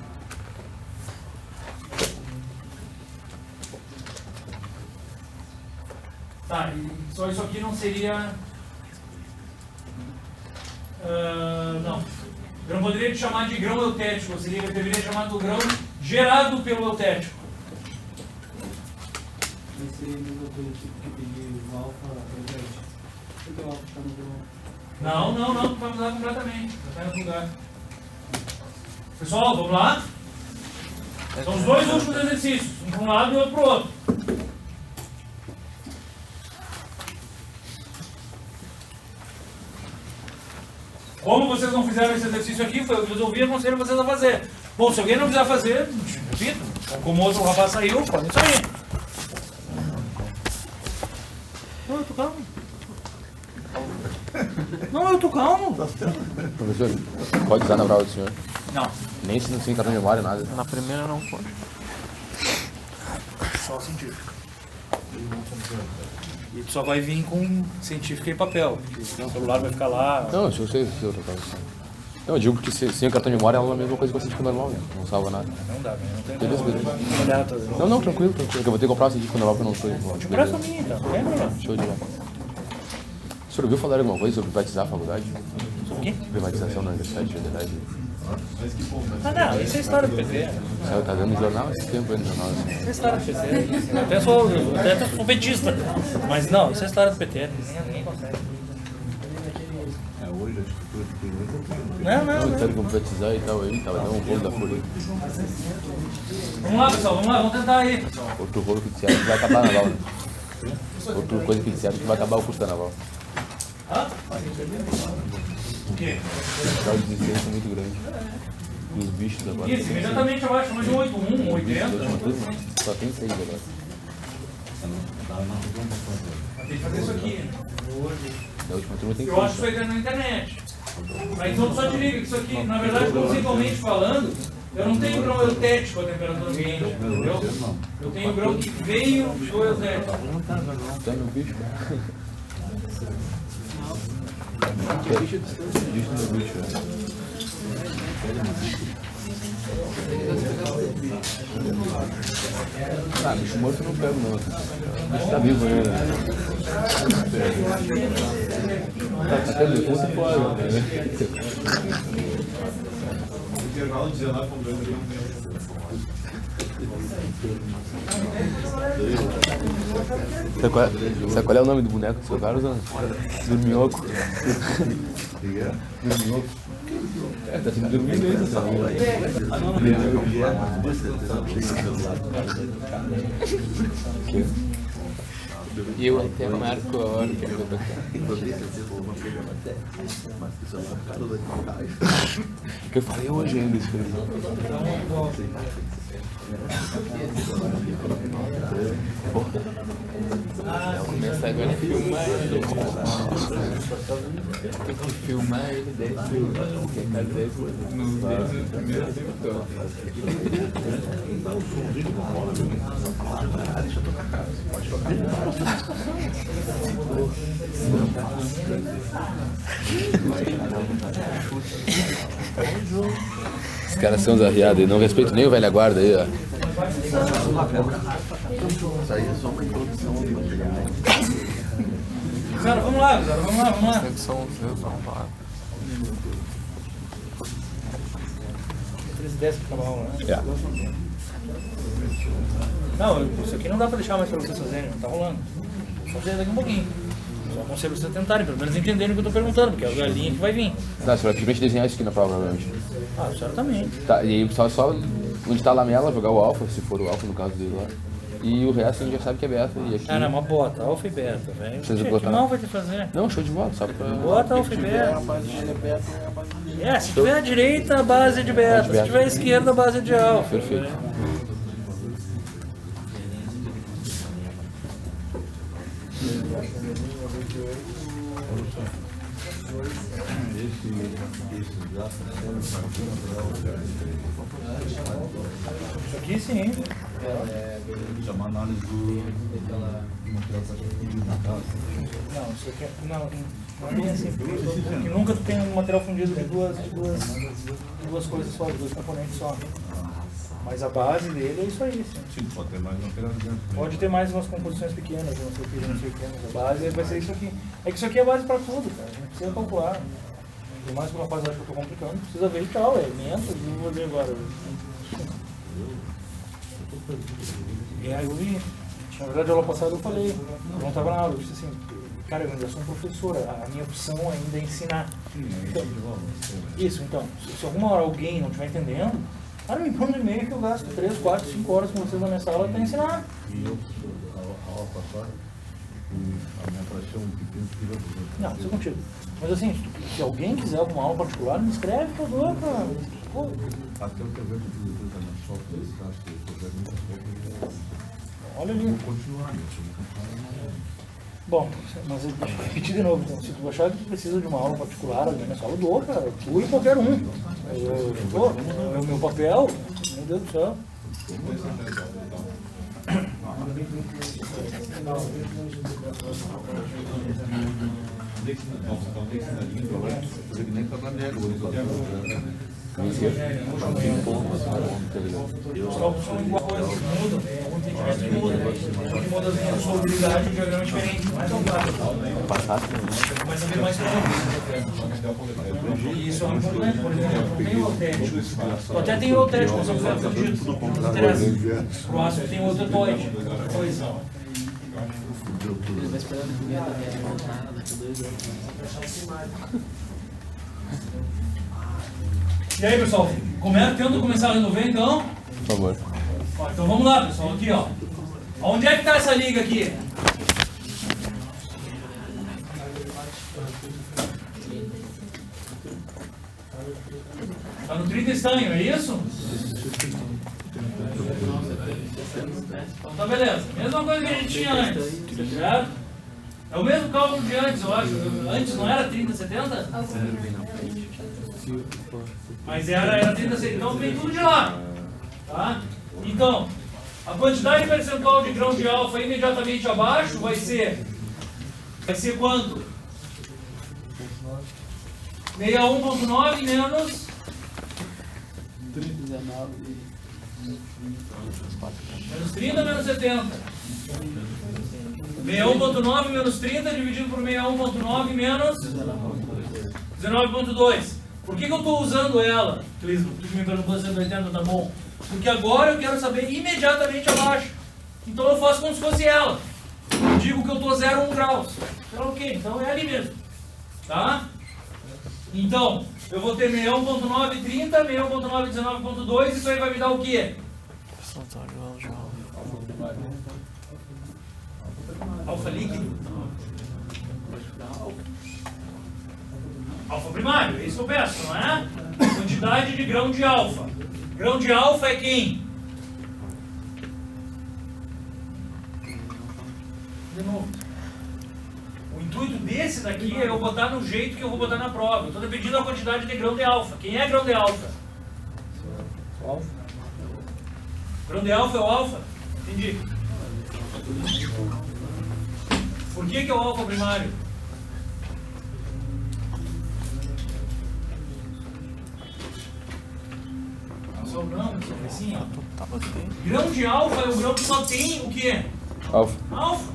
Tá, e só isso aqui não seria... não. Eu não poderia te chamar de grão eutético, eu deveria chamar do grão gerado pelo eutético. Mas seria a mesma coisa tipo que pedir o alfa eutético. Por que o alfa está no grão? Não vai mudar completamente. Vai estar em outro lugar. Pessoal, vamos lá? São os dois últimos exercícios, um para um lado e outro para o outro. Como vocês não fizeram esse exercício aqui, foi eu que resolvi, aconselho vocês a fazer. Bom, se alguém não quiser fazer, repita. Como outro rapaz saiu, podem sair. Não, eu tô calmo. Não, eu tô calmo. Professor, pode usar na prova do senhor? Não. Nem se não tem cartão de memória, nada. Na primeira não pode. Só científica. E tu só vai vir com científica e papel. O celular vai ficar lá. Não, eu sei, eu tô falando. Não, eu digo porque sem o cartão de memória ela é a mesma coisa que o científico normal, né? Não salva nada. Não dá, não tem Beleza, beleza. olhar todas. Não, tranquilo. Que eu vou ter que comprar o científico normal porque eu não sou. Presta a mim, então. Não é melhor. Show de bola. O senhor ouviu falar alguma coisa sobre privatizar a faculdade? Sobre o quê? Privatização na universidade de verdade? Ah, não, isso é história do PT. Saiu, tá dando no jornal esse tempo aí no jornal. Assim. Isso é história do PT. Até sou petista. Mas não, isso é história do PT. Ninguém consegue. Hoje acho que tem muito. Não. Disseram que vão privatizar e tal aí, tava dando um rolo da folha. Vamos lá, pessoal, vamos tentar aí. Outro rolo que disseram que vai acabar a naval, né? Outra coisa que disseram que vai acabar o curso da naval. Hã? O quê? O grau de desistência é muito grande. E os bichos agora. Isso, imediatamente abaixo, mais de 81, 80. Da última turma, só tem 6 agora. Tem que fazer isso aqui. Da última turma tem 6. Eu acho que isso aí tá na internet. Mas então só te liga que isso aqui, na verdade, conceitualmente falando, eu não tenho grão eutético a temperatura ambiente, entendeu? Eu tenho grão que veio do eutético. Tá no bicho? Bicho no bicho, Ah, bicho morto eu não pego não. Bicho tá vivo ainda. Tá até depois você pode, né? Intervalo de 19 com 2 aqui. Sabe qual é o nome do boneco do seu Carlos? Dorminhoco. Dorminhoco. É, tá sempre dormindo aí, tá E eu até marco a hora que eu vou tocar. Que eu falei hoje ainda isso aí. Vou começar agora a filmar ele. Tem que filmar ele 10 minutos. Porque cada 10 minutos no primeiro tempo. Os caras são desarriados aí, não respeito nem o velha guarda aí, ó. Isso aí é só uma introdução. Cara, vamos lá. São os seus arrombados. 13 10 que acaba a aula, né? Yeah. Não, isso aqui não dá pra deixar mais pra vocês fazerem, não tá rolando. Vou fazer daqui um pouquinho. Só aconselho vocês tentarem, pelo menos entenderem o que eu tô perguntando, porque é a linha que vai vir. Não, você vai simplesmente desenhar isso aqui na prova, provavelmente. Ah, certamente. Tá, e aí o pessoal só onde tá a lamela, jogar o alfa, se for o alfa no caso dele lá. E o resto a gente já sabe que é beta. E aqui... Ah, não, mas bota, alfa e beta, velho. Vocês Que botaram? mal vai te fazer? Não, show de bola, só pra... Bota alfa e beta. É, se tiver à direita, a base é de beta. Se tiver à esquerda, a base é de alfa. Perfeito. Isso aqui sim. É uma análise do Não, isso aqui não é bem assim, porque nunca tu tem um material fundido de duas coisas só, de dois componentes só. Mas a base dele é isso aí, sim. Sim, pode ter mais material dentro. Pode ter mais umas composições pequenas, não sei o que, não sei o que, mas a base vai ser isso aqui. É que isso aqui é a base para tudo, cara, não precisa calcular. Por mais que uma fase acha que eu estou complicando, precisa ver e tal, é elementos, e eu vou ver agora. E aí eu vi, na verdade, a aula passada eu falei, eu não estava na aula, eu disse assim, cara, eu ainda sou um professor, a minha opção ainda é ensinar. Então, isso, então, se alguma hora alguém não estiver entendendo, cara, me manda um e-mail que eu gasto 3, 4, 5 horas com vocês na minha sala para ensinar. E eu, a aula passada, a minha paixão pequena tirou do Não, isso é contigo. Mas assim, se alguém quiser alguma aula particular, me escreve que eu dou, cara. Pô. até o que eu vejo do YouTube da minha software, eles acham que eu vejo muita coisa. Olha ali. Vou continuar, né? Bom, mas eu deixa eu repetir de novo, então, se tu achar que tu precisa de uma aula particular, ali na minha sala, eu dou, cara. Tu e qualquer um. Pô, é o meu papel, meu Deus do céu. Nem tá na nega, Os cálculos são iguais, mudam, o entendimento muda. O que muda a sua habilidade, o diagrama é diferente, mais complicado. Mas também mais complicado. E isso é muito importante, por exemplo, não tem o autético. Tu até tem o autético, mas não foi fundido. Não interessa. O ácido tem o outetoide, outra coisa. Ele vai esperando o primeiro da voltar daqui a 2 anos. E aí, pessoal, tenta começar a resolver, então? Por favor. Ó, então vamos lá, pessoal, aqui, ó. Onde é que está essa liga aqui? Está no 30 estanho, é isso? Então tá beleza. Mesma coisa que a gente tinha antes, certo? É o mesmo cálculo de antes, eu acho. Antes não era 30, 70? Mas era 30, 70. Então vem tudo de lá. Tá? Então, a quantidade percentual de grão de alfa imediatamente abaixo vai ser quanto? 61,9 menos 30 menos 70. 61,9 menos 30 dividido por 61,9 menos 19,2. Por que eu estou usando ela? Clismo, tu me perguntou se 80 tá bom. Porque agora eu quero saber imediatamente abaixo. Então eu faço como se fosse ela. Eu digo que eu estou 0,1 graus. Então ok, então é ali mesmo. Tá? Então, eu vou ter 61,9, 30, 61,9, 19,2. Isso aí vai me dar o quê? Alfa líquido? Alfa primário, é isso que eu peço, não é? Quantidade de grão de alfa. Grão de alfa é quem? De novo. O intuito desse daqui é eu botar no jeito que eu vou botar na prova. Eu estou pedindo a quantidade de grão de alfa. Quem é grão de alfa? Alfa. Grão de alfa é o alfa? Entendi. Por que é o alfa primário? Só o grão, assim, ó. Grão de alfa é o grão que só tem o quê? Alfa. Alfa.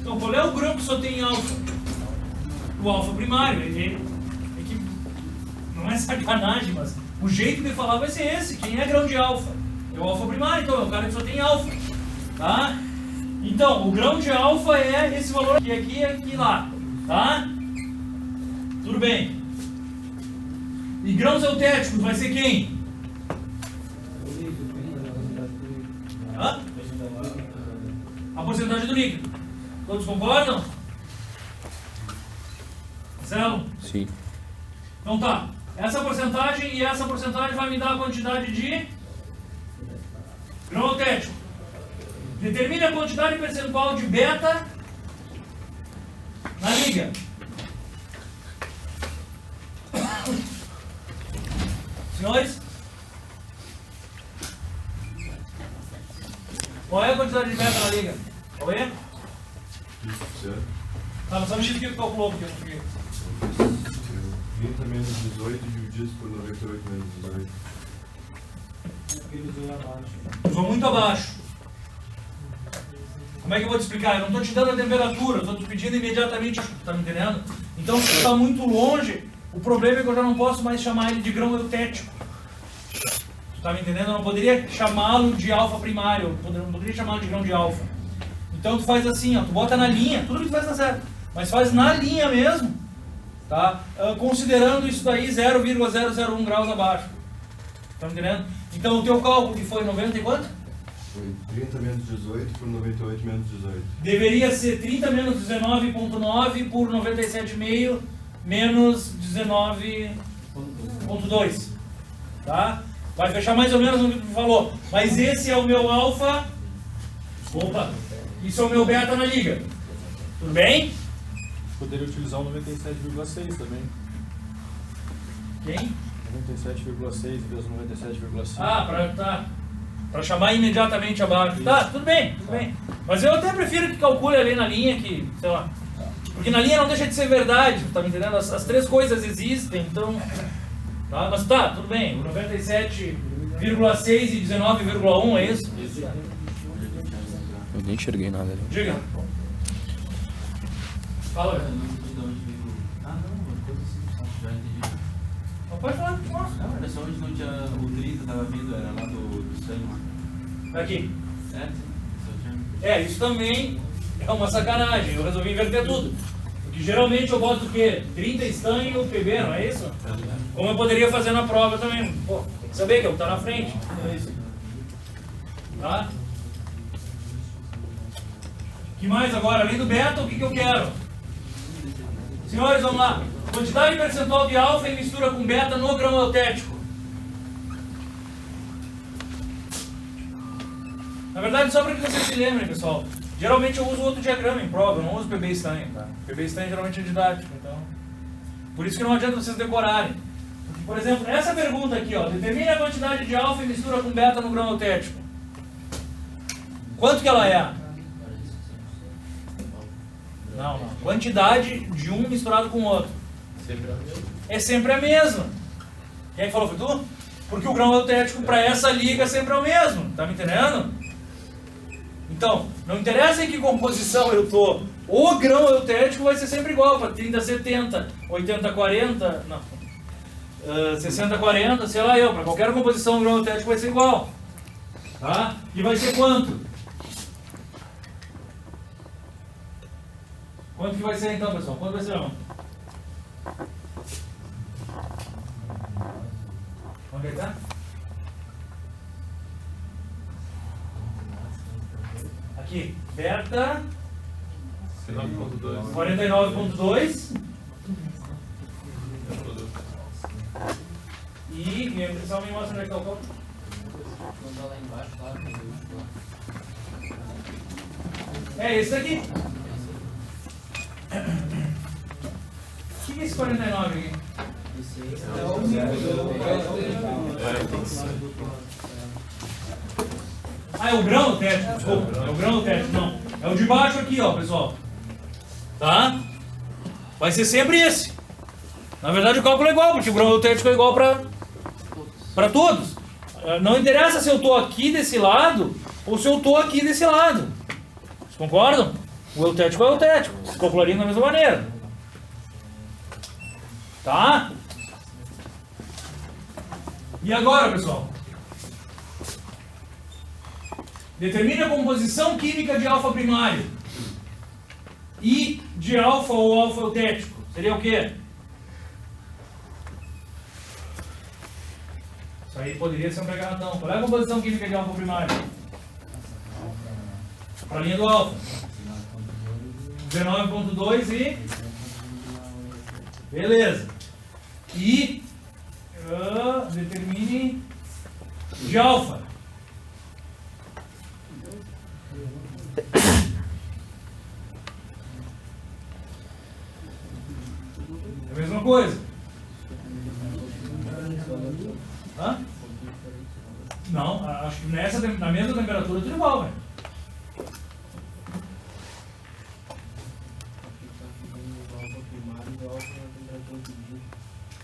Então qual é o grão que só tem alfa? O alfa primário. É que não é sacanagem, mas o jeito de falar vai ser esse. Quem é grão de alfa? É o alfa primário, então é o cara que só tem alfa. Tá? Então, o grão de alfa é esse valor aqui, aqui, aqui e lá. Tá? Tudo bem. E grãos eutéticos vai ser quem? Hã? a porcentagem do líquido. Todos concordam? Marcelo? Sim. Então tá. Essa porcentagem e essa porcentagem vai me dar a quantidade de grão autético. Determine a quantidade percentual de beta na liga. Senhores? Qual é a quantidade de beta na liga? Qual é? Ah, mas só me diz o que tu calculou, porque eu não fiquei. 30 menos 18 dividido por 98 menos 18. Porque ele usou abaixo. Usou muito abaixo. Como é que eu vou te explicar? Eu não estou te dando a temperatura, eu estou te pedindo imediatamente, tá me entendendo? Então, se está muito longe, o problema é que eu já não posso mais chamar ele de grão eutético. Tu tá me entendendo? Eu não poderia chamá-lo de alfa primário, eu não poderia chamá-lo de grão de alfa. Então tu faz assim, ó, tu bota na linha, tudo que tu faz tá certo, mas faz na linha mesmo, tá? Considerando isso daí 0,001 graus abaixo. Tá me entendendo? Então o teu cálculo que foi 90 e quanto? Foi 30 menos 18 por 98 menos 18. Deveria ser 30 menos 19,9 por 97,5 menos 19,2. Tá? Vai fechar mais ou menos o que tu falou. Mas esse é o meu alfa. Opa! Isso é o meu beta na liga. Tudo bem? Poderia utilizar o 97,6 também. Quem? 97,6 em vez do 97,5. Ah, pra chamar imediatamente abaixo. Tá, tudo bem. Mas eu até prefiro que calcule ali na linha que, sei lá. Porque na linha não deixa de ser verdade, tá me entendendo? As três coisas existem, então. Tá? Mas tá, tudo bem. O 97,6 e 19,1 é isso? Eu nem enxerguei nada ali. Diga. Fala, velho. Ah, não, uma coisa assim, já entendi. Não pode falar, nossa. Não, era só onde não tinha o 30, tava vindo, era lá do sangue lá. Aqui. Certo? Só tinha... Isso também é uma sacanagem. Eu resolvi inverter tudo. Porque geralmente eu boto o quê? 30 estanho e o PB, não é isso? Como eu poderia fazer na prova também. Pô, tem que saber que é o que tá na frente. É isso. Tá? O que mais agora? Além do beta, o que eu quero? Senhores, vamos lá. Quantidade percentual de alfa em mistura com beta no grão eutético. Na verdade, só para que vocês se lembrem, pessoal. Geralmente eu uso outro diagrama em prova, eu não uso PB estanho, tá? PB estanho geralmente é didático, então... Por isso que não adianta vocês decorarem. Porque, por exemplo, essa pergunta aqui, ó. Determine a quantidade de alfa em mistura com beta no grão eutético. Quanto que ela é? Não. Quantidade de um misturado com o outro. É sempre a mesma. Quem é que falou? Foi tu? Porque o grão eutético para essa liga sempre é o mesmo. Tá me entendendo? Então, não interessa em que composição eu tô. O grão eutético vai ser sempre igual para 30-70, 80-40, não. 60-40, sei lá eu. Para qualquer composição o grão eutético vai ser igual. Tá? E vai ser quanto? Quanto que vai ser então, pessoal? Quanto vai ser? Onde é que tá? Aqui, beta 49.2 e só me mostra onde é que tá o ponto. Quando tá lá embaixo, tá no último lá. É esse daqui. O que é esse 49 aqui? Esse aí É o nível. Ah, é o grão eutético, desculpa. É o grão eutético, não. É o de baixo aqui, ó, pessoal. Tá? Vai ser sempre esse. Na verdade o cálculo é igual, porque o grão eutético é igual para todos. Não interessa se eu estou aqui desse lado ou se eu estou aqui desse lado. Vocês concordam? O eutético é eutético. Se calcularia da mesma maneira. Tá? E agora, pessoal? Determine a composição química de alfa primário e de alfa ou alfa eutético. Seria o quê? Isso aí poderia ser um pregaratão. Qual é a composição química de alfa primário? para a linha do alfa. 19.2 e... Beleza. E determine de alfa. É a mesma coisa. Hã? Não, acho que na mesma temperatura tudo igual, velho.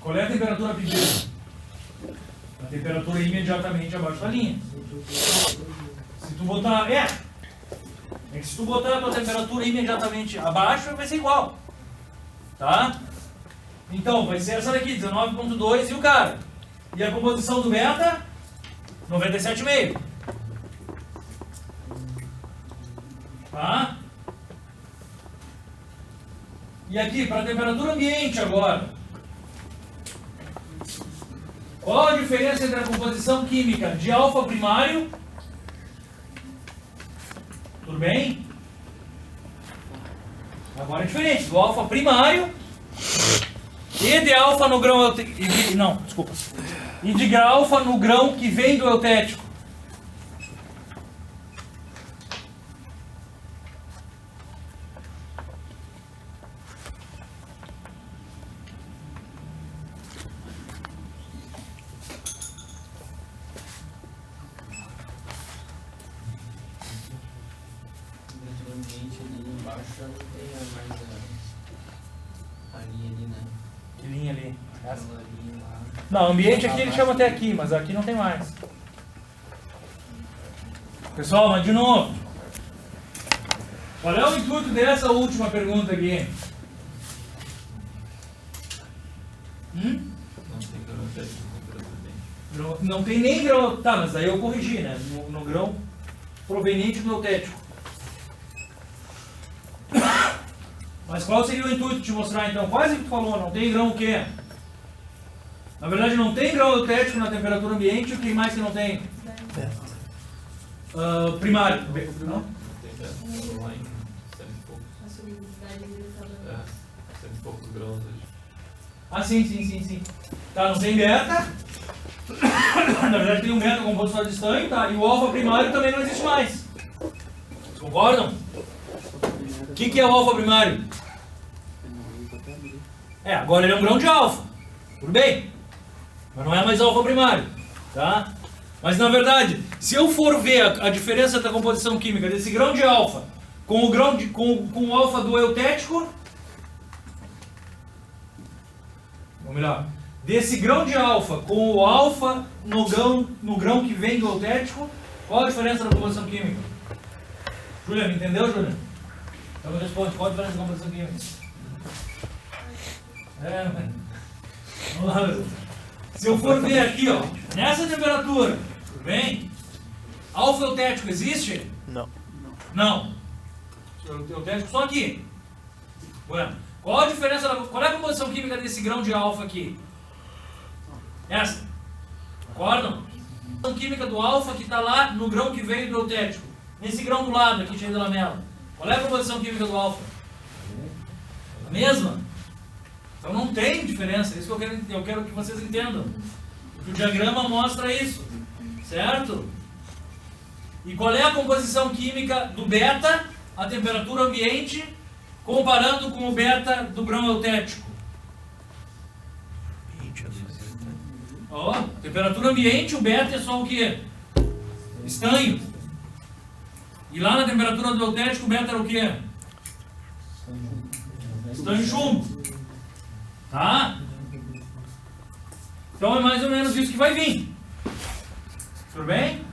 Qual é a temperatura pedida? A temperatura imediatamente abaixo da linha. Se tu botar... É que se tu botar a tua temperatura imediatamente abaixo, vai ser igual. Tá? Então, vai ser essa daqui, 19.2 e o cara. E a composição do beta? 97,5. Tá? E aqui, para a temperatura ambiente agora. Qual a diferença entre a composição química de alfa primário? Tudo bem? Agora é diferente. Do alfa primário e de alfa no grão... Não, desculpa. E de alfa no grão que vem do eutético. Não, ambiente aqui ele chama até aqui, mas aqui não tem mais. Pessoal, mas de novo. Qual é o intuito dessa última pergunta aqui? Não tem nem grão. Tá, mas daí eu corrigi, né? No grão proveniente do eutético. Mas qual seria o intuito de te mostrar então? Quase que tu falou, não tem grão o quê? Na verdade não tem grão eutético na temperatura ambiente, o que mais que não tem? Primário. Não? Ah, sim. Tá, não tem beta. Na verdade tem um beta composto de estanho, tá? E o alfa primário também não existe mais. Vocês concordam? O que é o alfa primário? Agora ele é um grão de alfa. Tudo bem? Mas não é mais alfa primário, tá? Mas na verdade, se eu for ver a diferença da composição química desse grão de alfa com o alfa do eutético, ou melhor, desse grão de alfa com o alfa no grão que vem do eutético, qual a diferença da composição química? Júlia, me entendeu, Júlia? Então me responde, qual a diferença da composição química? Vamos lá, meu. Se eu for ver aqui, ó, nessa temperatura, tudo bem? Alfa eutético existe? Não. Não. Eutético só aqui. Bueno. Qual a diferença, qual é a composição química desse grão de alfa aqui? Essa. Concordam? A composição química do alfa que está lá no grão que veio do eutético. Nesse grão do lado aqui, cheio de lamela. Qual é a composição química do alfa? A mesma? Então não tem diferença, é isso que eu quero que vocês entendam. Porque o diagrama mostra isso, certo? E qual é a composição química do beta, a temperatura ambiente, comparando com o beta do grão eutético? Ó, temperatura ambiente, o beta é só o quê? Estanho. E lá na temperatura do eutético, o beta era o quê? Estanho chumbo. Tá? Então é mais ou menos isso que vai vir. Tudo bem?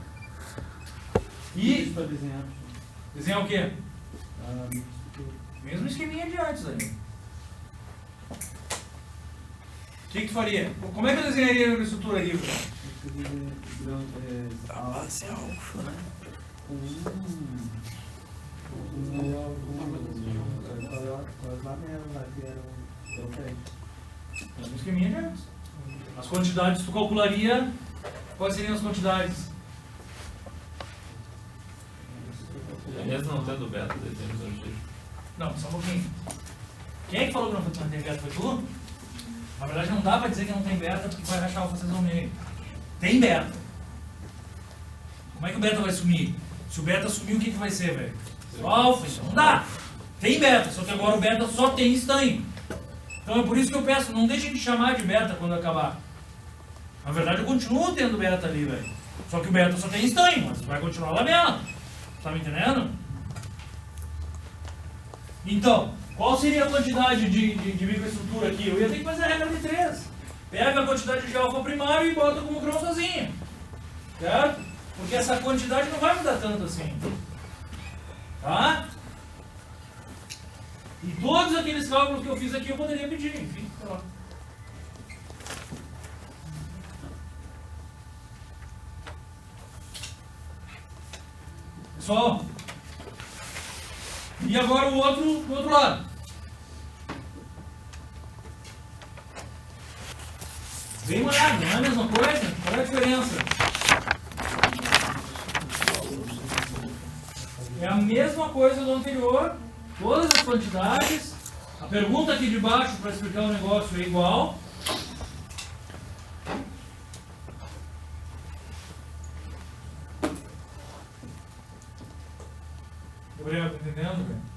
E desenhar o quê? Mesmo esqueminha de antes aí. O que tu faria? Como é que eu desenharia a estrutura aqui? A base alfa. Mesmo esqueminha de antes. As quantidades tu calcularia. Quais seriam as quantidades? Mesmo não tendo beta, daí tem um jeito. Não, só um pouquinho. Quem é que falou que não tem beta? Foi tu? Na verdade não dá pra dizer que não tem beta porque vai rachar o vocês ao meio. Tem beta. Como é que o beta vai sumir? Se o beta sumir, o que vai ser, velho? Só alfa, então não dá. Tem beta, só que agora o beta só tem estanho. Então é por isso que eu peço, não deixem de chamar de beta quando acabar. Na verdade eu continuo tendo beta ali, velho. Só que o beta só tem estanho, mas vai continuar lá mesmo. Tá me entendendo? Então, qual seria a quantidade de microestrutura aqui? Eu ia ter que fazer a regra de 3. Pega a quantidade de alfa primário e bota como grão sozinho. Certo? Porque essa quantidade não vai mudar tanto assim. Tá? E todos aqueles cálculos que eu fiz aqui eu poderia pedir, enfim, sei lá. Pessoal, e agora o outro lado. Bem molhado, não é a mesma coisa? Qual é a diferença? É a mesma coisa do anterior, todas as quantidades. A pergunta aqui de baixo para explicar o negócio é igual. Gabriel, tá entendendo, velho?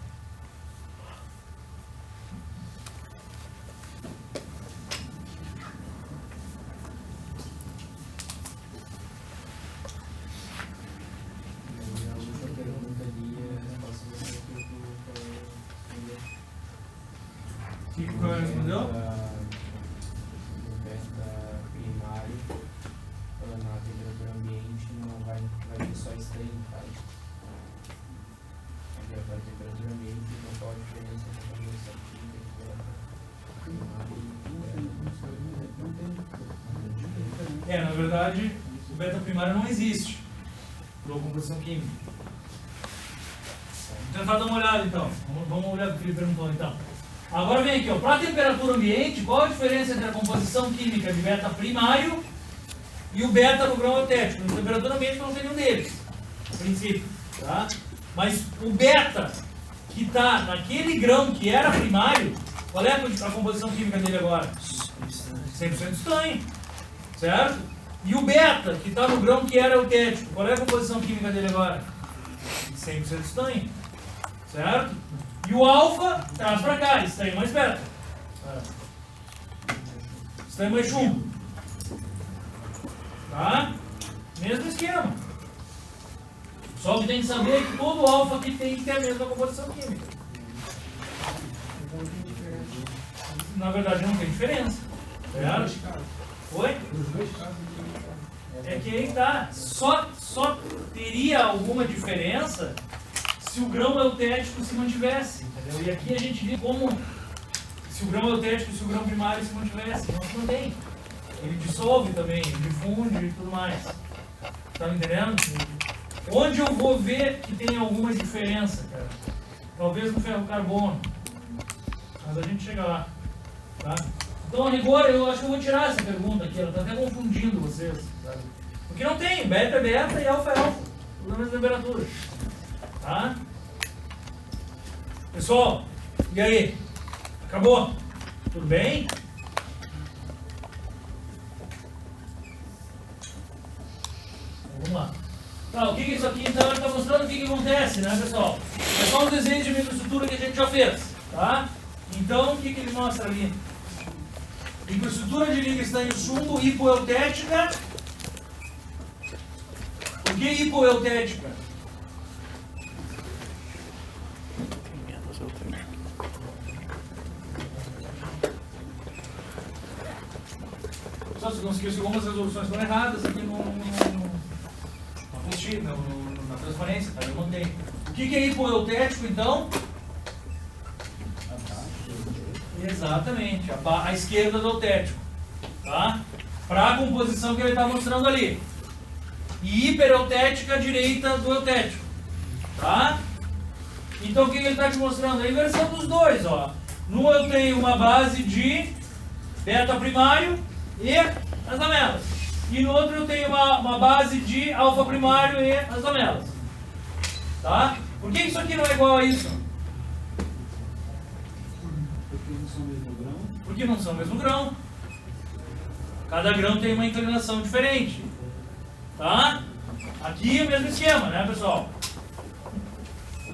A última pergunta ali é posso ver o que O que você respondeu? O beta primário na temperatura ambiente não vai ter só estanho, tá? Aqui a temperatura ambiente, então qual a diferença entre a conversão química e Na verdade, o beta primário não existe para a composição química. Vamos tentar dar uma olhada então. Vamos olhar o que ele perguntou então. Agora vem aqui, ó. Para a temperatura ambiente, qual a diferença entre a composição química de beta primário e o beta no grão eutético? Na temperatura ambiente não tem nenhum deles, a princípio. Tá? Mas o beta que está naquele grão que era primário, qual é a composição química dele agora? 100% estanho. Certo? E o beta que está no grão que era eutético, qual é a composição química dele agora? 100% estanho. Certo? E o alfa traz para cá, estanho mais beta. Estanho mais chumbo. Tá? Mesmo esquema. Só que tem que saber que todo alfa aqui tem que ter a mesma composição química. Na verdade não tem diferença. Certo? Oi? É que aí tá. Só teria alguma diferença se o grão eutético se mantivesse. Entendeu? E aqui a gente vê como se o grão eutético e se o grão primário se mantivesse. Não se mantém. Ele dissolve também, ele difunde e tudo mais. Tá me entendendo? Onde eu vou ver que tem alguma diferença, cara? Talvez no ferro carbono. Mas a gente chega lá. Tá? Então, a rigor, eu acho que eu vou tirar essa pergunta aqui. Ela está até confundindo vocês. Sabe? Porque não tem. Beta é beta e alfa é alfa. Tudo na mesma temperatura. Tá? Pessoal, e aí? Acabou? Tudo bem? Vamos lá. Tá, o que é isso aqui? Então, ele está mostrando o que acontece, né, pessoal? É só um desenho de microestrutura que a gente já fez. Tá? Então, o que ele mostra ali? Microestrutura de liga estanho chumbo hipoeutética. O que é hipoeutética? Só se conseguiu, se algumas resoluções estão erradas aqui na transparência, tá? Eu mantei. O que é hipoeutético então? Exatamente, a esquerda do eutético, tá? Para a composição que ele está mostrando ali. E hipereutética, a direita do eutético, tá? Então o que ele está te mostrando? A inversão dos dois, ó. Num eu tenho uma base de beta primário e as lamelas. E no outro eu tenho uma base de alfa primário e as lamelas. Tá? Por que isso aqui não é igual a isso? Porque não são o mesmo grão. Porque não são o mesmo grão. Cada grão tem uma inclinação diferente. Tá? Aqui é o mesmo esquema, né, pessoal?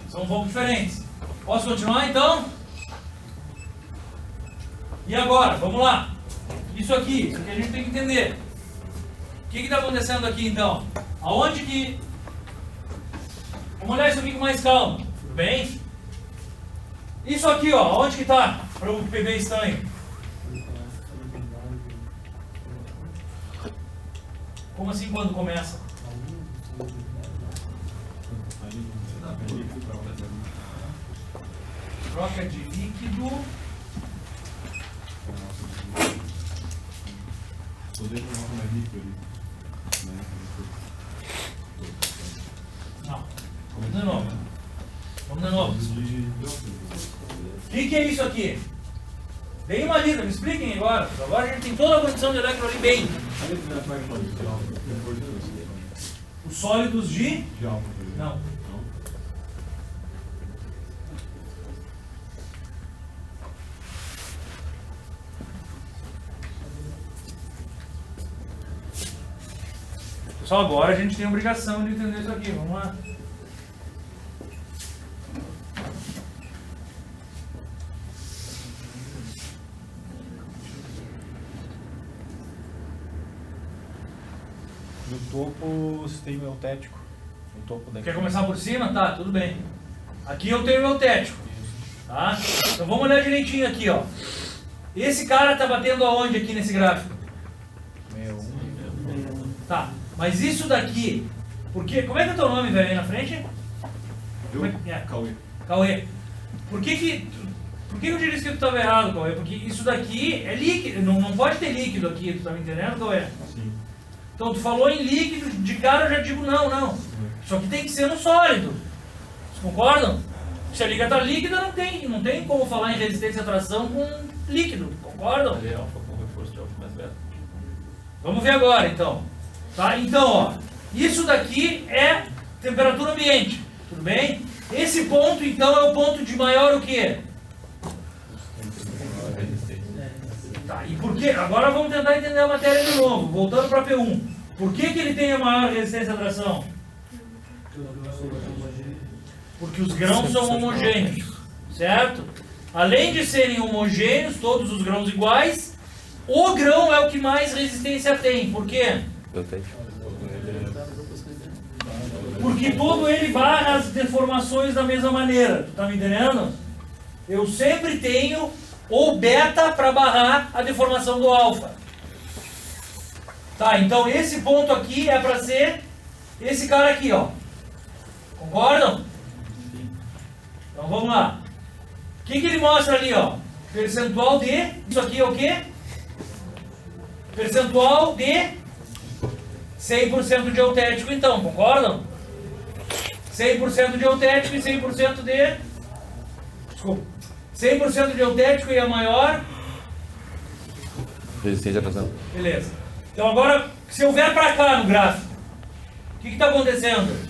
São um pouco diferentes. Posso continuar, então? E agora? Vamos lá. Isso aqui a gente tem que entender. O que está acontecendo aqui, então? Aonde que... Vamos olhar isso aqui com mais calma. Tudo bem? Isso aqui, ó. Onde que está? Para o PB estanho. Como assim quando começa? Troca de líquido. Poder colocar mais líquido ali. Não. Vamos de novo. Vamos de novo. O que é isso aqui? Deem uma lida, me expliquem agora. Agora a gente tem toda a condição de elétron ali bem. Os sólidos de? Não. Só agora a gente tem a obrigação de entender isso aqui. Vamos lá. No topo você tem o eutético. No topo daqui. Quer começar por cima? Tá, tudo bem. Aqui eu tenho o eutético. Tá? Então vamos olhar direitinho aqui, ó. Esse cara tá batendo aonde aqui nesse gráfico? 61. Tá, mas isso daqui, porque, como é que é o teu nome, velho, aí na frente? Como é que é? Cauê. Cauê. Por que eu disse que tu estava errado, Cauê? Porque isso daqui é líquido, não pode ter líquido aqui, tu tá me entendendo, Cauê? Sim. Então tu falou em líquido, de cara eu já digo não. Isso aqui tem que ser no sólido. Vocês concordam? Se a liga tá líquida, não tem como falar em resistência à tração com líquido, concordam? Ali é alfa com reforço de alfa mais beta. Vamos ver agora, então. Tá? Então, ó, isso daqui é temperatura ambiente, tudo bem? Esse ponto, então, é o ponto de maior o quê? Tá, e por quê? Agora vamos tentar entender a matéria de novo, voltando para P1. Por que ele tem a maior resistência à tração? Porque os grãos são homogêneos, certo? Além de serem homogêneos, todos os grãos iguais, o grão é o que mais resistência tem. Por quê? Porque todo ele barra as deformações da mesma maneira. Tu tá me entendendo? Eu sempre tenho o beta para barrar a deformação do alfa. Tá, então esse ponto aqui é para ser esse cara aqui, ó. Concordam? Então vamos lá. O que ele mostra ali, ó? Percentual de... Isso aqui é o quê? Percentual de 100% de eutético, então, concordam? 100% de eutético e 100% de... Desculpa. 100% de eutético e a maior... Resistência à tração. Beleza. Então agora, se eu vier para cá no gráfico, o que está acontecendo?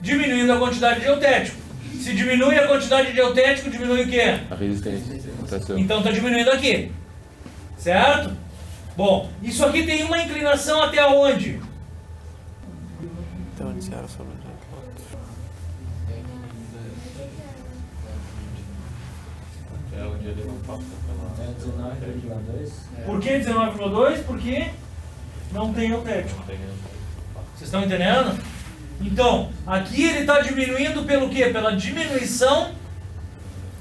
Diminuindo a quantidade de eutético. Se diminui a quantidade de eutético, diminui o quê? A resistência à tração. Então está diminuindo aqui. Certo? Bom, isso aqui tem uma inclinação até onde? Então, onde era sobre É onde ele não passa pela... 19,2. Por que 19,2? Porque não tem eutético. Vocês estão entendendo? Então, aqui ele está diminuindo pelo quê? Pela diminuição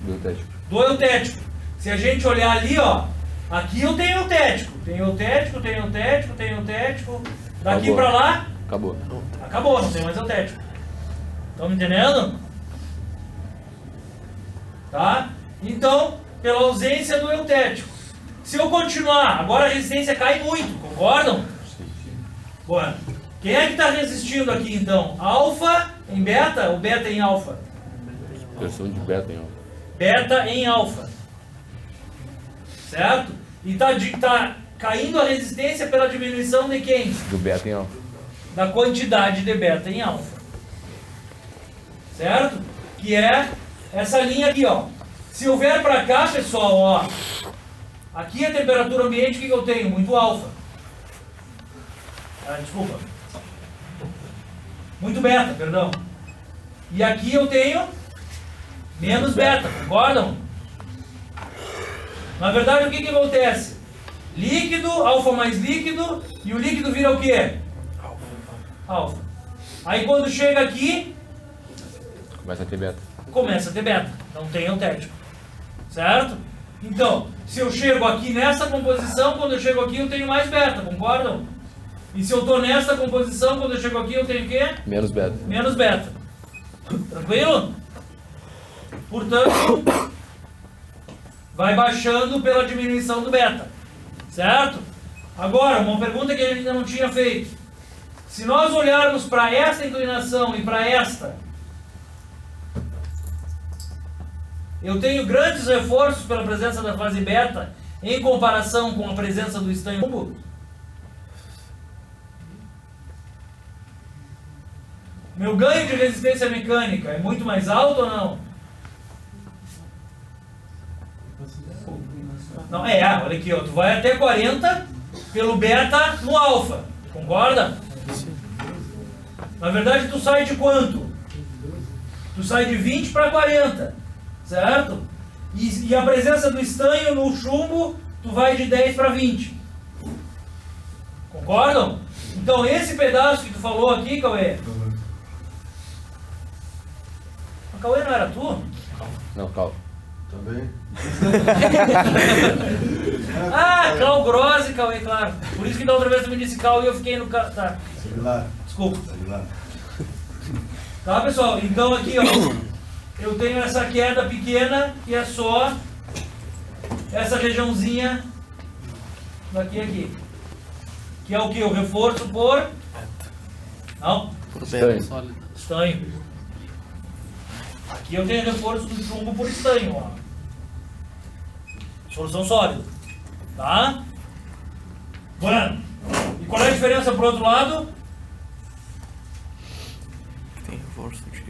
Do eutético. do eutético. Se a gente olhar ali, ó, aqui eu tenho eutético. Tem eutético, tem eutético, tem eutético. Daqui Acabou. para lá, Acabou. acabou, não tem mais eutético. Estão me entendendo? Tá? Então, pela ausência do eutético. Se eu continuar, agora a resistência cai muito, concordam? Bom, quem é que está resistindo aqui então? Alfa em beta ou beta em alfa? Pressão de beta em alfa. Beta em alfa. Certo? E tá caindo a resistência pela diminuição de quem? Do beta em alfa. da quantidade de beta em alfa. Certo? Que é essa linha aqui, ó. Se eu vier para cá, pessoal, ó, aqui a temperatura ambiente, o que eu tenho? Muito alfa. Desculpa. Muito beta, perdão. E aqui eu tenho menos beta, concordam? Na verdade, o que acontece? Líquido, alfa mais líquido, e o líquido vira o quê? Alfa. Aí quando chega aqui, Começa a ter beta. começa a ter beta, não tem eutético. Certo? Então, se eu chego aqui nessa composição, quando eu chego aqui eu tenho mais beta, concordam? E se eu estou nessa composição, quando eu chego aqui eu tenho o quê? Menos beta. Menos beta. Tranquilo? Portanto, vai baixando pela diminuição do beta. Certo? Agora, uma pergunta que a gente ainda não tinha feito. Se nós olharmos para esta inclinação e para esta, eu tenho grandes reforços pela presença da fase beta em comparação com a presença do estanho chumbo? Meu ganho de resistência mecânica é muito mais alto ou não? Não, olha aqui, ó, tu vai até 40 pelo beta no alfa, concorda? Na verdade tu sai de quanto? Tu sai de 20 para 40, certo? E a presença do estanho no chumbo, tu vai de 10 para 20. Concordam? Então esse pedaço que tu falou aqui, Cauê, Cauê não era tu? Não, calma. Também? Cal Grose, Cauê, claro. Por isso que da outra vez tu me disse Cal e eu fiquei no Cal. Tá. Similar. Desculpa. Similar. Tá, pessoal? Então aqui, ó, eu tenho essa queda pequena que é só essa regiãozinha daqui aqui. Que é o que? O reforço por... Não? Por beta. Estanho. Aqui eu tenho reforço do chumbo por estanho, ó. Solução sólida. Tá? Bueno. E qual é a diferença pro outro lado? Tem reforço de...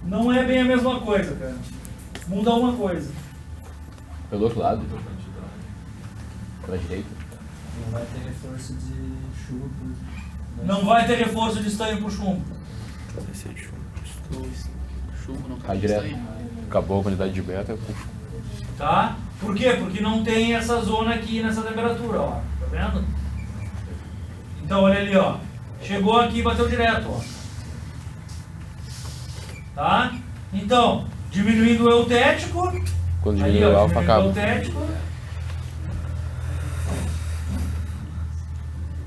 Não é bem a mesma coisa, cara. Muda uma coisa. Pelo outro lado. Pela direita. Não vai ter reforço de chuva. Não vai ter reforço de estanho pro chumbo. Vai ser de chumbo. Chumbo não Cai cai direto. Acabou a quantidade de beta. Tá? Por quê? Porque não tem essa zona aqui nessa temperatura, ó. Tá vendo? Então, olha ali, ó. Chegou aqui e bateu direto, ó. Tá? Então, diminuindo o eutético. Quando Ali, diminui ó, o alfa, diminuindo o acaba. eutético.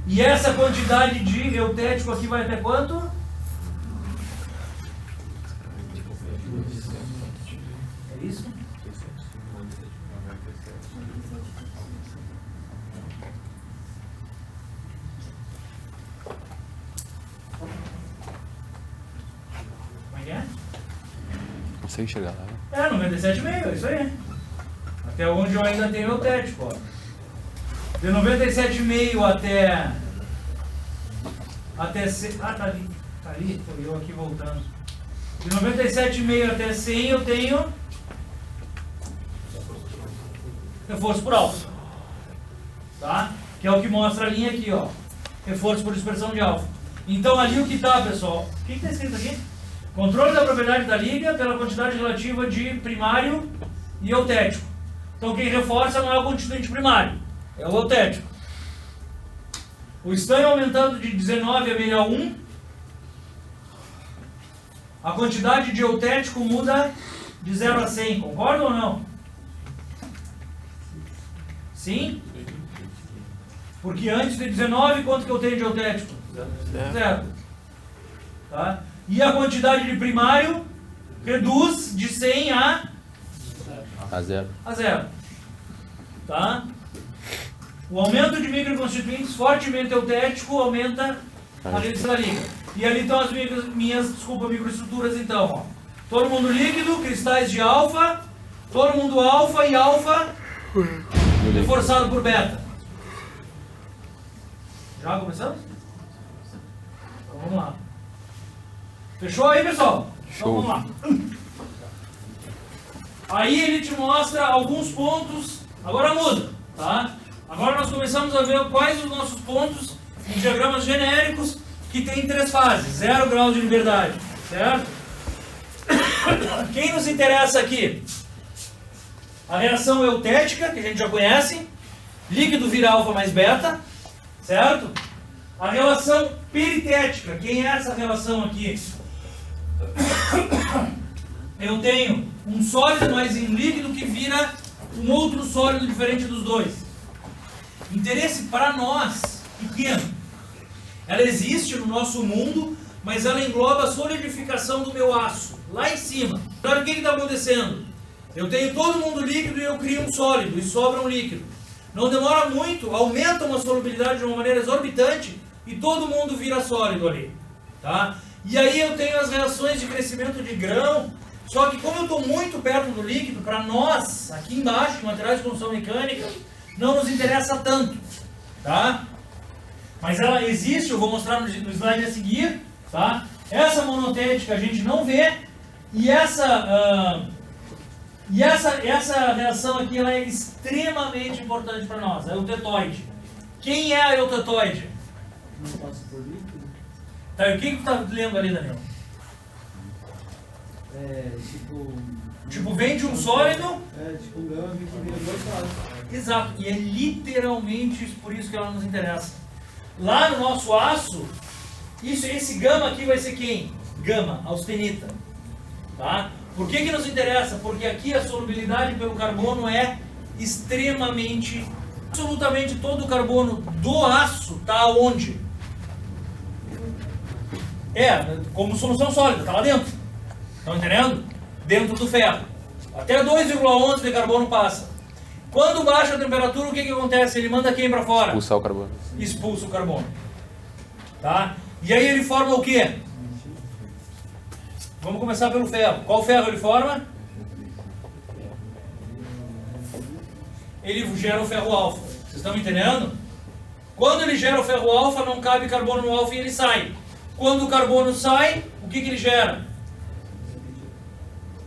E essa quantidade de eutético aqui vai até quanto? É isso? Como é que é? Não sei enxergar lá. É, 97,5, é isso aí. Até onde eu ainda tenho eutético, ó. De 97,5 até 100. Ah, tá ali. Tá ali, tô eu aqui voltando. De 97,5 até 100 eu tenho reforço por alfa. Tá? Que é o que mostra a linha aqui, ó. Reforço por dispersão de alfa. Então ali o que tá, pessoal? O que está escrito aqui? Controle da propriedade da liga pela quantidade relativa de primário e eutético. Então quem reforça não é o constituinte primário, é o eutético. O estanho aumentando de 19 a meio a 1, a quantidade de eutético muda de 0 a 100, concorda ou não? Sim? Porque antes de 19, quanto que eu tenho de eutético? 0. Tá? E a quantidade de primário reduz de 100 a zero. A 0. Tá? O aumento de microconstituintes fortemente eutético aumenta a resistência da liga. E ali estão as minhas microestruturas então. Ó. Todo mundo líquido, cristais de alfa, todo mundo alfa e alfa reforçado por beta. Já começamos? Então vamos lá. Fechou aí, pessoal? Então Show. vamos lá. Aí ele te mostra alguns pontos. Agora muda, tá? Agora nós começamos a ver quais os nossos pontos em diagramas genéricos que tem 3 fases. 0 grau de liberdade, certo? Quem nos interessa aqui? A reação eutética, que a gente já conhece. Líquido vira alfa mais beta, certo? A relação peritética. Quem é essa relação aqui? Eu tenho um sólido mais um líquido que vira um outro sólido diferente dos dois. Interesse para nós, pequeno. Ela existe no nosso mundo, mas ela engloba a solidificação do meu aço, lá em cima. Agora o que está acontecendo? Eu tenho todo mundo líquido e eu crio um sólido, e sobra um líquido. Não demora muito, aumenta uma solubilidade de uma maneira exorbitante, e todo mundo vira sólido ali. Tá? E aí eu tenho as reações de crescimento de grão, só que como eu estou muito perto do líquido, para nós, aqui embaixo, em materiais de construção mecânica, não nos interessa tanto, tá? Mas ela existe, eu vou mostrar no slide a seguir, tá? Essa monotética a gente não vê, e essa reação aqui ela é extremamente importante para nós, a eutetoide. Quem é a eutetoide? Não passa por líquido? Tá, e o que tu está lendo ali, Daniel? Tipo, vem de um sólido. Tipo um gama que vira 2 fases. Exato, e é literalmente por isso que ela nos interessa. Lá no nosso aço, esse gama aqui vai ser quem? Gama, austenita. Tá? Por que nos interessa? Porque aqui a solubilidade pelo carbono é extremamente, absolutamente todo o carbono do aço está onde? Como solução sólida, está lá dentro. Estão entendendo? Dentro do ferro. Até 2,11 de carbono passa. Quando baixa a temperatura, o que acontece? Ele manda quem para fora? Expulsar o carbono. Expulsa o carbono. Tá? E aí ele forma o quê? Vamos começar pelo ferro. Qual ferro ele forma? Ele gera o ferro alfa. Vocês estão me entendendo? Quando ele gera o ferro alfa, não cabe carbono no alfa e ele sai. Quando o carbono sai, o que ele gera?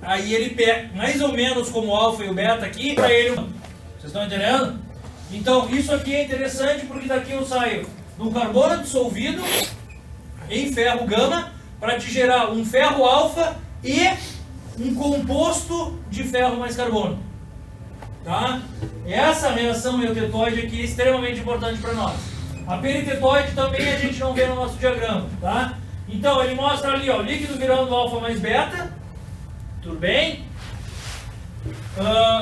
Aí ele pega, mais ou menos como o alfa e o beta aqui, para ele. Vocês estão entendendo? Então, isso aqui é interessante porque daqui eu saio do carbono dissolvido em ferro gama para te gerar um ferro alfa e um composto de ferro mais carbono. Tá? Essa reação eutetoide aqui é extremamente importante para nós. A peritetoide também a gente não vê no nosso diagrama. Tá? Então, ele mostra ali, ó, líquido virando alfa mais beta. Tudo bem?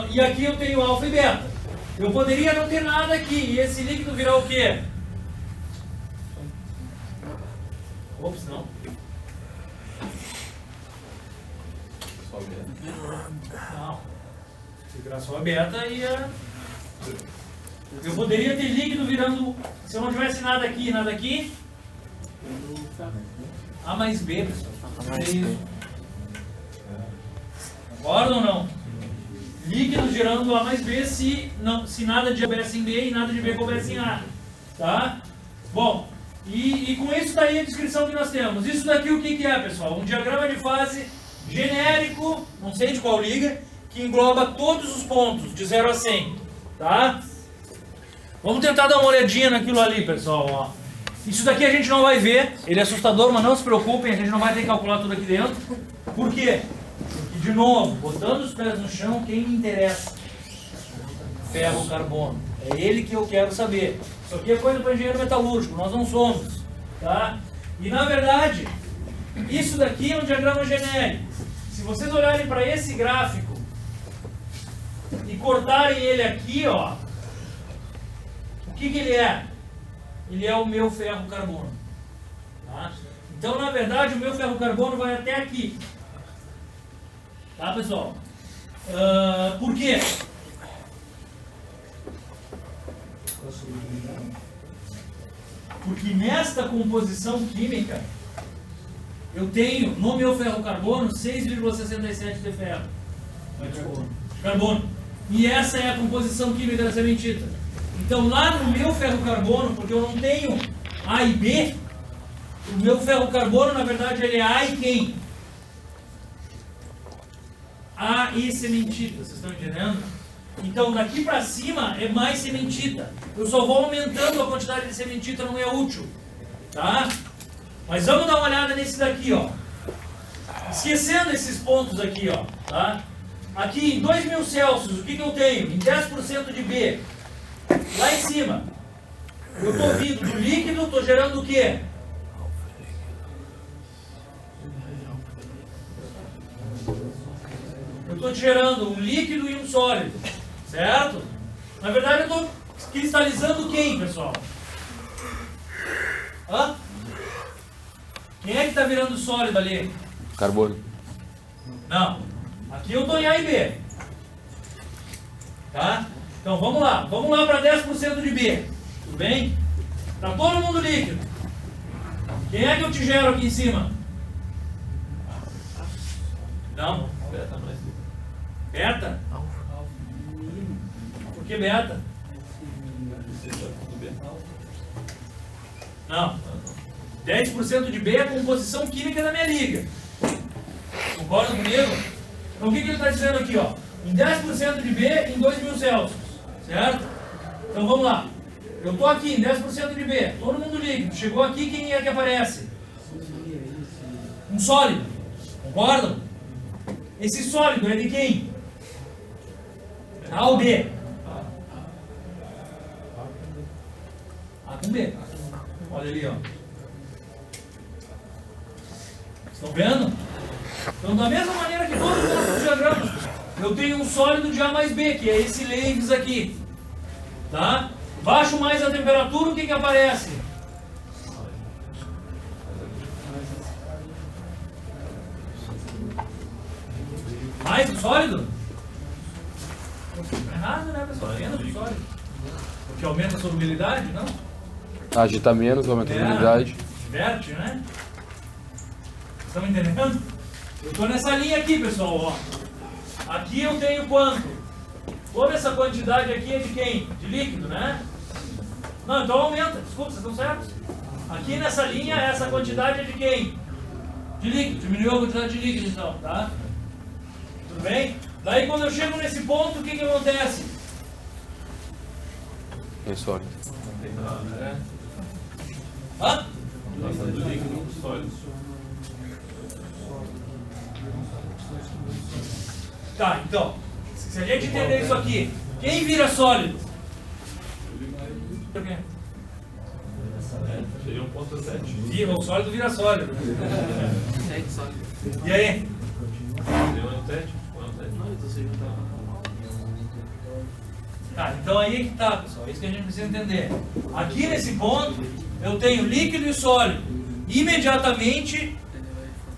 E aqui eu tenho alfa e beta. Eu poderia não ter nada aqui. E esse líquido virar o quê? Ops, não. Só beta. Não. Se virar só a beta, ia... Eu poderia ter líquido virando... Se eu não tivesse nada aqui e nada aqui... A mais B, pessoal. A mais B. Concorda ou não? Líquido gerando A mais B se nada de A coubesse em B e nada de B coubesse em A. Tá? Bom, e com isso daí a descrição que nós temos. Isso daqui o que é, pessoal? Um diagrama de fase genérico, não sei de qual liga, que engloba todos os pontos, de 0 a 100. Tá? Vamos tentar dar uma olhadinha naquilo ali, pessoal. Ó. Isso daqui a gente não vai ver, ele é assustador, mas não se preocupem, a gente não vai ter que calcular tudo aqui dentro. Por quê? De novo, botando os pés no chão, quem me interessa? Ferro, carbono. É ele que eu quero saber. Isso aqui é coisa para engenheiro metalúrgico, nós não somos. Tá? E na verdade, isso daqui é um diagrama genérico. Se vocês olharem para esse gráfico e cortarem ele aqui, ó, o que ele é? Ele é o meu ferro carbono. Tá? Então, na verdade, o meu ferro carbono vai até aqui. Tá, pessoal? Por quê? Porque nesta composição química eu tenho no meu ferro carbono 6,67 de ferro. Carbono. E essa é a composição química da sementita. Então lá no meu ferro carbono, porque eu não tenho A e B, o meu ferro-carbono, na verdade, ele é A e quem? A e cementita, vocês estão entendendo? Então, daqui para cima é mais cementita. Eu só vou aumentando a quantidade de cementita no meu útil. Tá? Mas vamos dar uma olhada nesse daqui, ó. Esquecendo esses pontos aqui, ó. Tá? Aqui em 2000 Celsius, o que eu tenho? Em 10% de B. Lá em cima, eu estou vindo do líquido, estou gerando o quê? Eu estou gerando um líquido e um sólido. Certo? Na verdade, eu estou cristalizando quem, pessoal? Hã? Quem é que está virando sólido ali? Carbono. Não. Aqui eu estou em A e B. Tá? Então vamos lá para 10% de B. Tudo bem? Está todo mundo líquido. Quem é que eu te gero aqui em cima? Não? Beta? Por que beta? Não. 10% de B é a composição química da minha liga. Concorda comigo? Então o que ele está dizendo aqui, ó? Em 10% de B em 2000 Celsius. Certo? Então vamos lá. Eu estou aqui em 10% de B. Todo mundo líquido. Chegou aqui, quem é que aparece? Um sólido. Concordam? Esse sólido é de quem? A ou B? A com B. Olha ali, ó. Estão vendo? Então, da mesma maneira que todos os nossos diagramas, eu tenho um sólido de A mais B, que é esse Leibniz aqui. Tá? Baixo mais a temperatura, o que aparece? Mais o sólido? Errado, né, pessoal? Menos o sólido. Porque aumenta a solubilidade, não? Agita menos, aumenta a solubilidade. Diverte, né? Estão entendendo? Eu estou nessa linha aqui, pessoal. Ó. Aqui eu tenho quanto? Toda essa quantidade aqui é de quem? De líquido, né? Não, então aumenta. Desculpa, vocês estão certos? Aqui nessa linha, essa quantidade é de quem? De líquido. Diminuiu a quantidade de líquido, então, tá? Tudo bem? Daí quando eu chego nesse ponto, o que acontece? É sólido. Hã? Do líquido sólido. Tá, então, se a gente entender isso aqui, quem vira sólido? Seria 1,7. O sólido vira sólido. E aí? Seria 1,7. Tá, então aí é que tá, pessoal. É isso que a gente precisa entender. Aqui nesse ponto, eu tenho líquido e sólido. Imediatamente,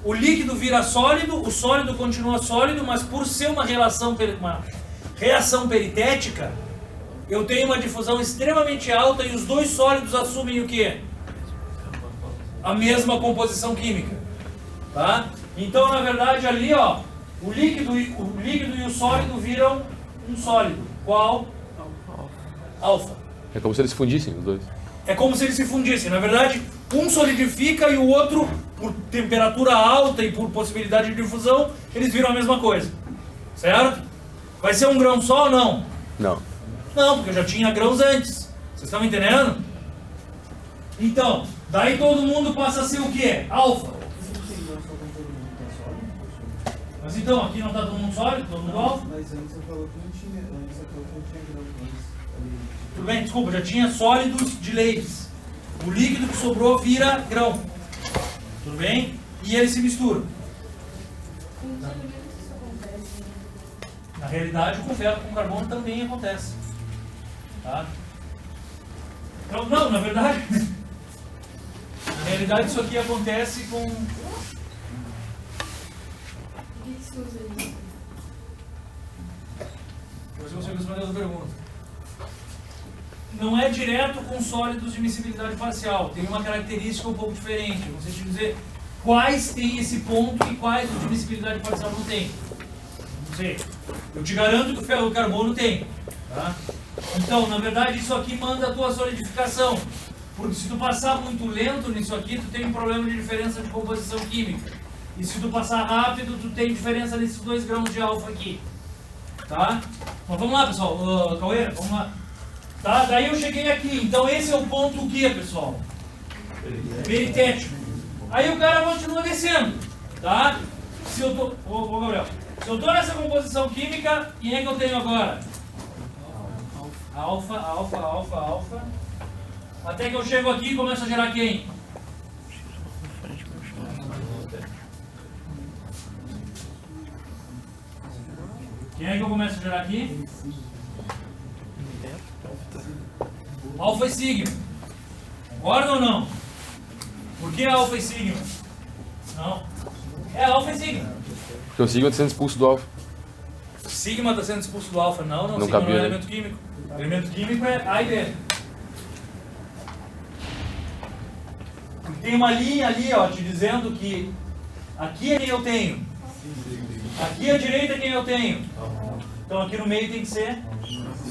o líquido vira sólido, o sólido continua sólido, mas por ser uma reação peritética, eu tenho uma difusão extremamente alta e os dois sólidos assumem o quê? A mesma composição química. Tá? Então, na verdade, ali, ó, o líquido e o sólido viram um sólido. Qual? Alfa. É como se eles fundissem os dois. É como se eles se fundissem. Na verdade, um solidifica e o outro, por temperatura alta e por possibilidade de difusão, eles viram a mesma coisa. Certo? Vai ser um grão só ou não? Não. Não, porque eu já tinha grãos antes. Vocês estão me entendendo? Então, daí todo mundo passa a ser o quê? Alfa. Mas então, aqui não está todo mundo sólido, todo mundo alfa? Mas antes você falou que não tinha, grão. Tudo bem, desculpa, já tinha sólidos de Leibniz. O líquido que sobrou vira grão. Tudo bem? E eles se misturam. Na realidade, com ferro com carbono também acontece. Tá? Então, não, na verdade, na realidade isso aqui acontece com... O que se usa isso? Depois eu consigo responder essa pergunta. Não é direto com sólidos de miscibilidade parcial. Tem uma característica um pouco diferente. Não sei te dizer quais tem esse ponto e quais os de miscibilidade parcial não tem. Não sei. Eu te garanto que o ferro-carbono tem. Tá? Então, na verdade, isso aqui manda a tua solidificação. Porque se tu passar muito lento nisso aqui, tu tem um problema de diferença de composição química. E se tu passar rápido, tu tem diferença nesses 2 grãos de alfa aqui. Tá? Mas vamos lá, pessoal. Cauê, vamos lá. Tá? Daí eu cheguei aqui. Então esse é o ponto o quê, pessoal? Peritético. Aí o cara continua descendo. Tá? Se eu tô... Ô, Gabriel. Se eu tô nessa composição química, quem é que eu tenho agora? Alfa, alfa, alfa, alfa. Até que eu chego aqui e começo a gerar quem? Quem é que eu começo a gerar aqui? Alfa e sigma. Concorda ou não? Por que alfa e sigma? Não. É alfa e sigma. Porque o sigma está sendo expulso do alfa. Sigma está sendo expulso do alfa. Não, Não sigma cabia, não é né? elemento químico. Elemento químico é A e B. Tem uma linha ali, ó, te dizendo que aqui é quem eu tenho. Aqui à direita é quem eu tenho. Então aqui no meio tem que ser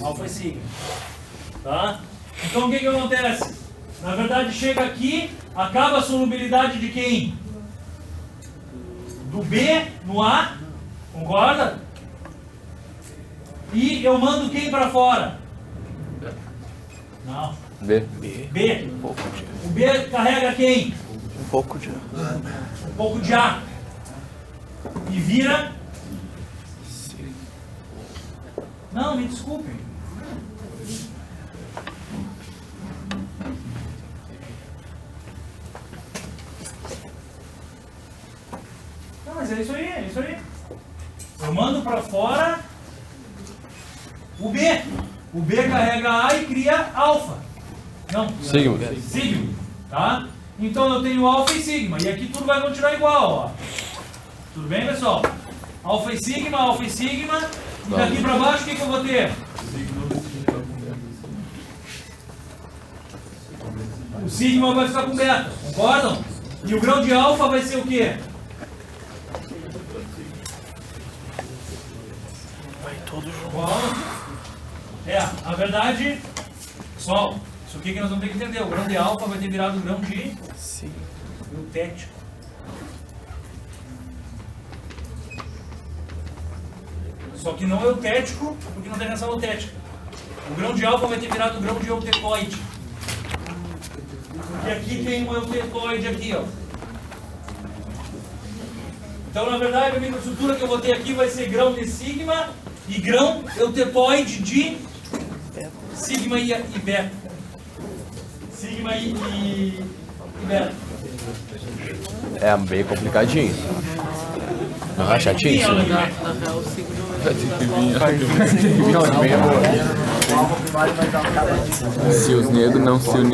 alfa e sigma. Tá? Então o que acontece? Na verdade chega aqui, acaba a solubilidade de quem? Do B no A, concorda? E eu mando quem para fora? Não. B. B. O B carrega quem? Um pouco de Um pouco de A. E vira... Não, me desculpem. Não, mas é isso aí, é isso aí. Eu mando para fora o B. O B carrega A e cria alfa. Não, Sigma. sigma. Tá? Então eu tenho alfa e sigma. E aqui tudo vai continuar igual, ó. Tudo bem, pessoal? Alfa e sigma, alfa e sigma. E daqui para baixo o que eu vou ter? O sigma vai ficar com beta, concordam? E o grão de alfa vai ser o quê? vai todo junto. Igual. Na verdade, pessoal, isso aqui que nós vamos ter que entender. O grão de alfa vai ter virado grão de eutético. Só que não eutético, porque não tem reação eutética. O grão de alfa vai ter virado grão de eutetoide. Porque aqui tem um eutetoide aqui, ó. Então, na verdade, a microestrutura que eu vou ter aqui vai ser grão de sigma e grão eutetoide de sigma e beta. Sigma e beta. É meio complicadinho. Não é chatinho isso? Na real, o signo Se os negros não se unirem,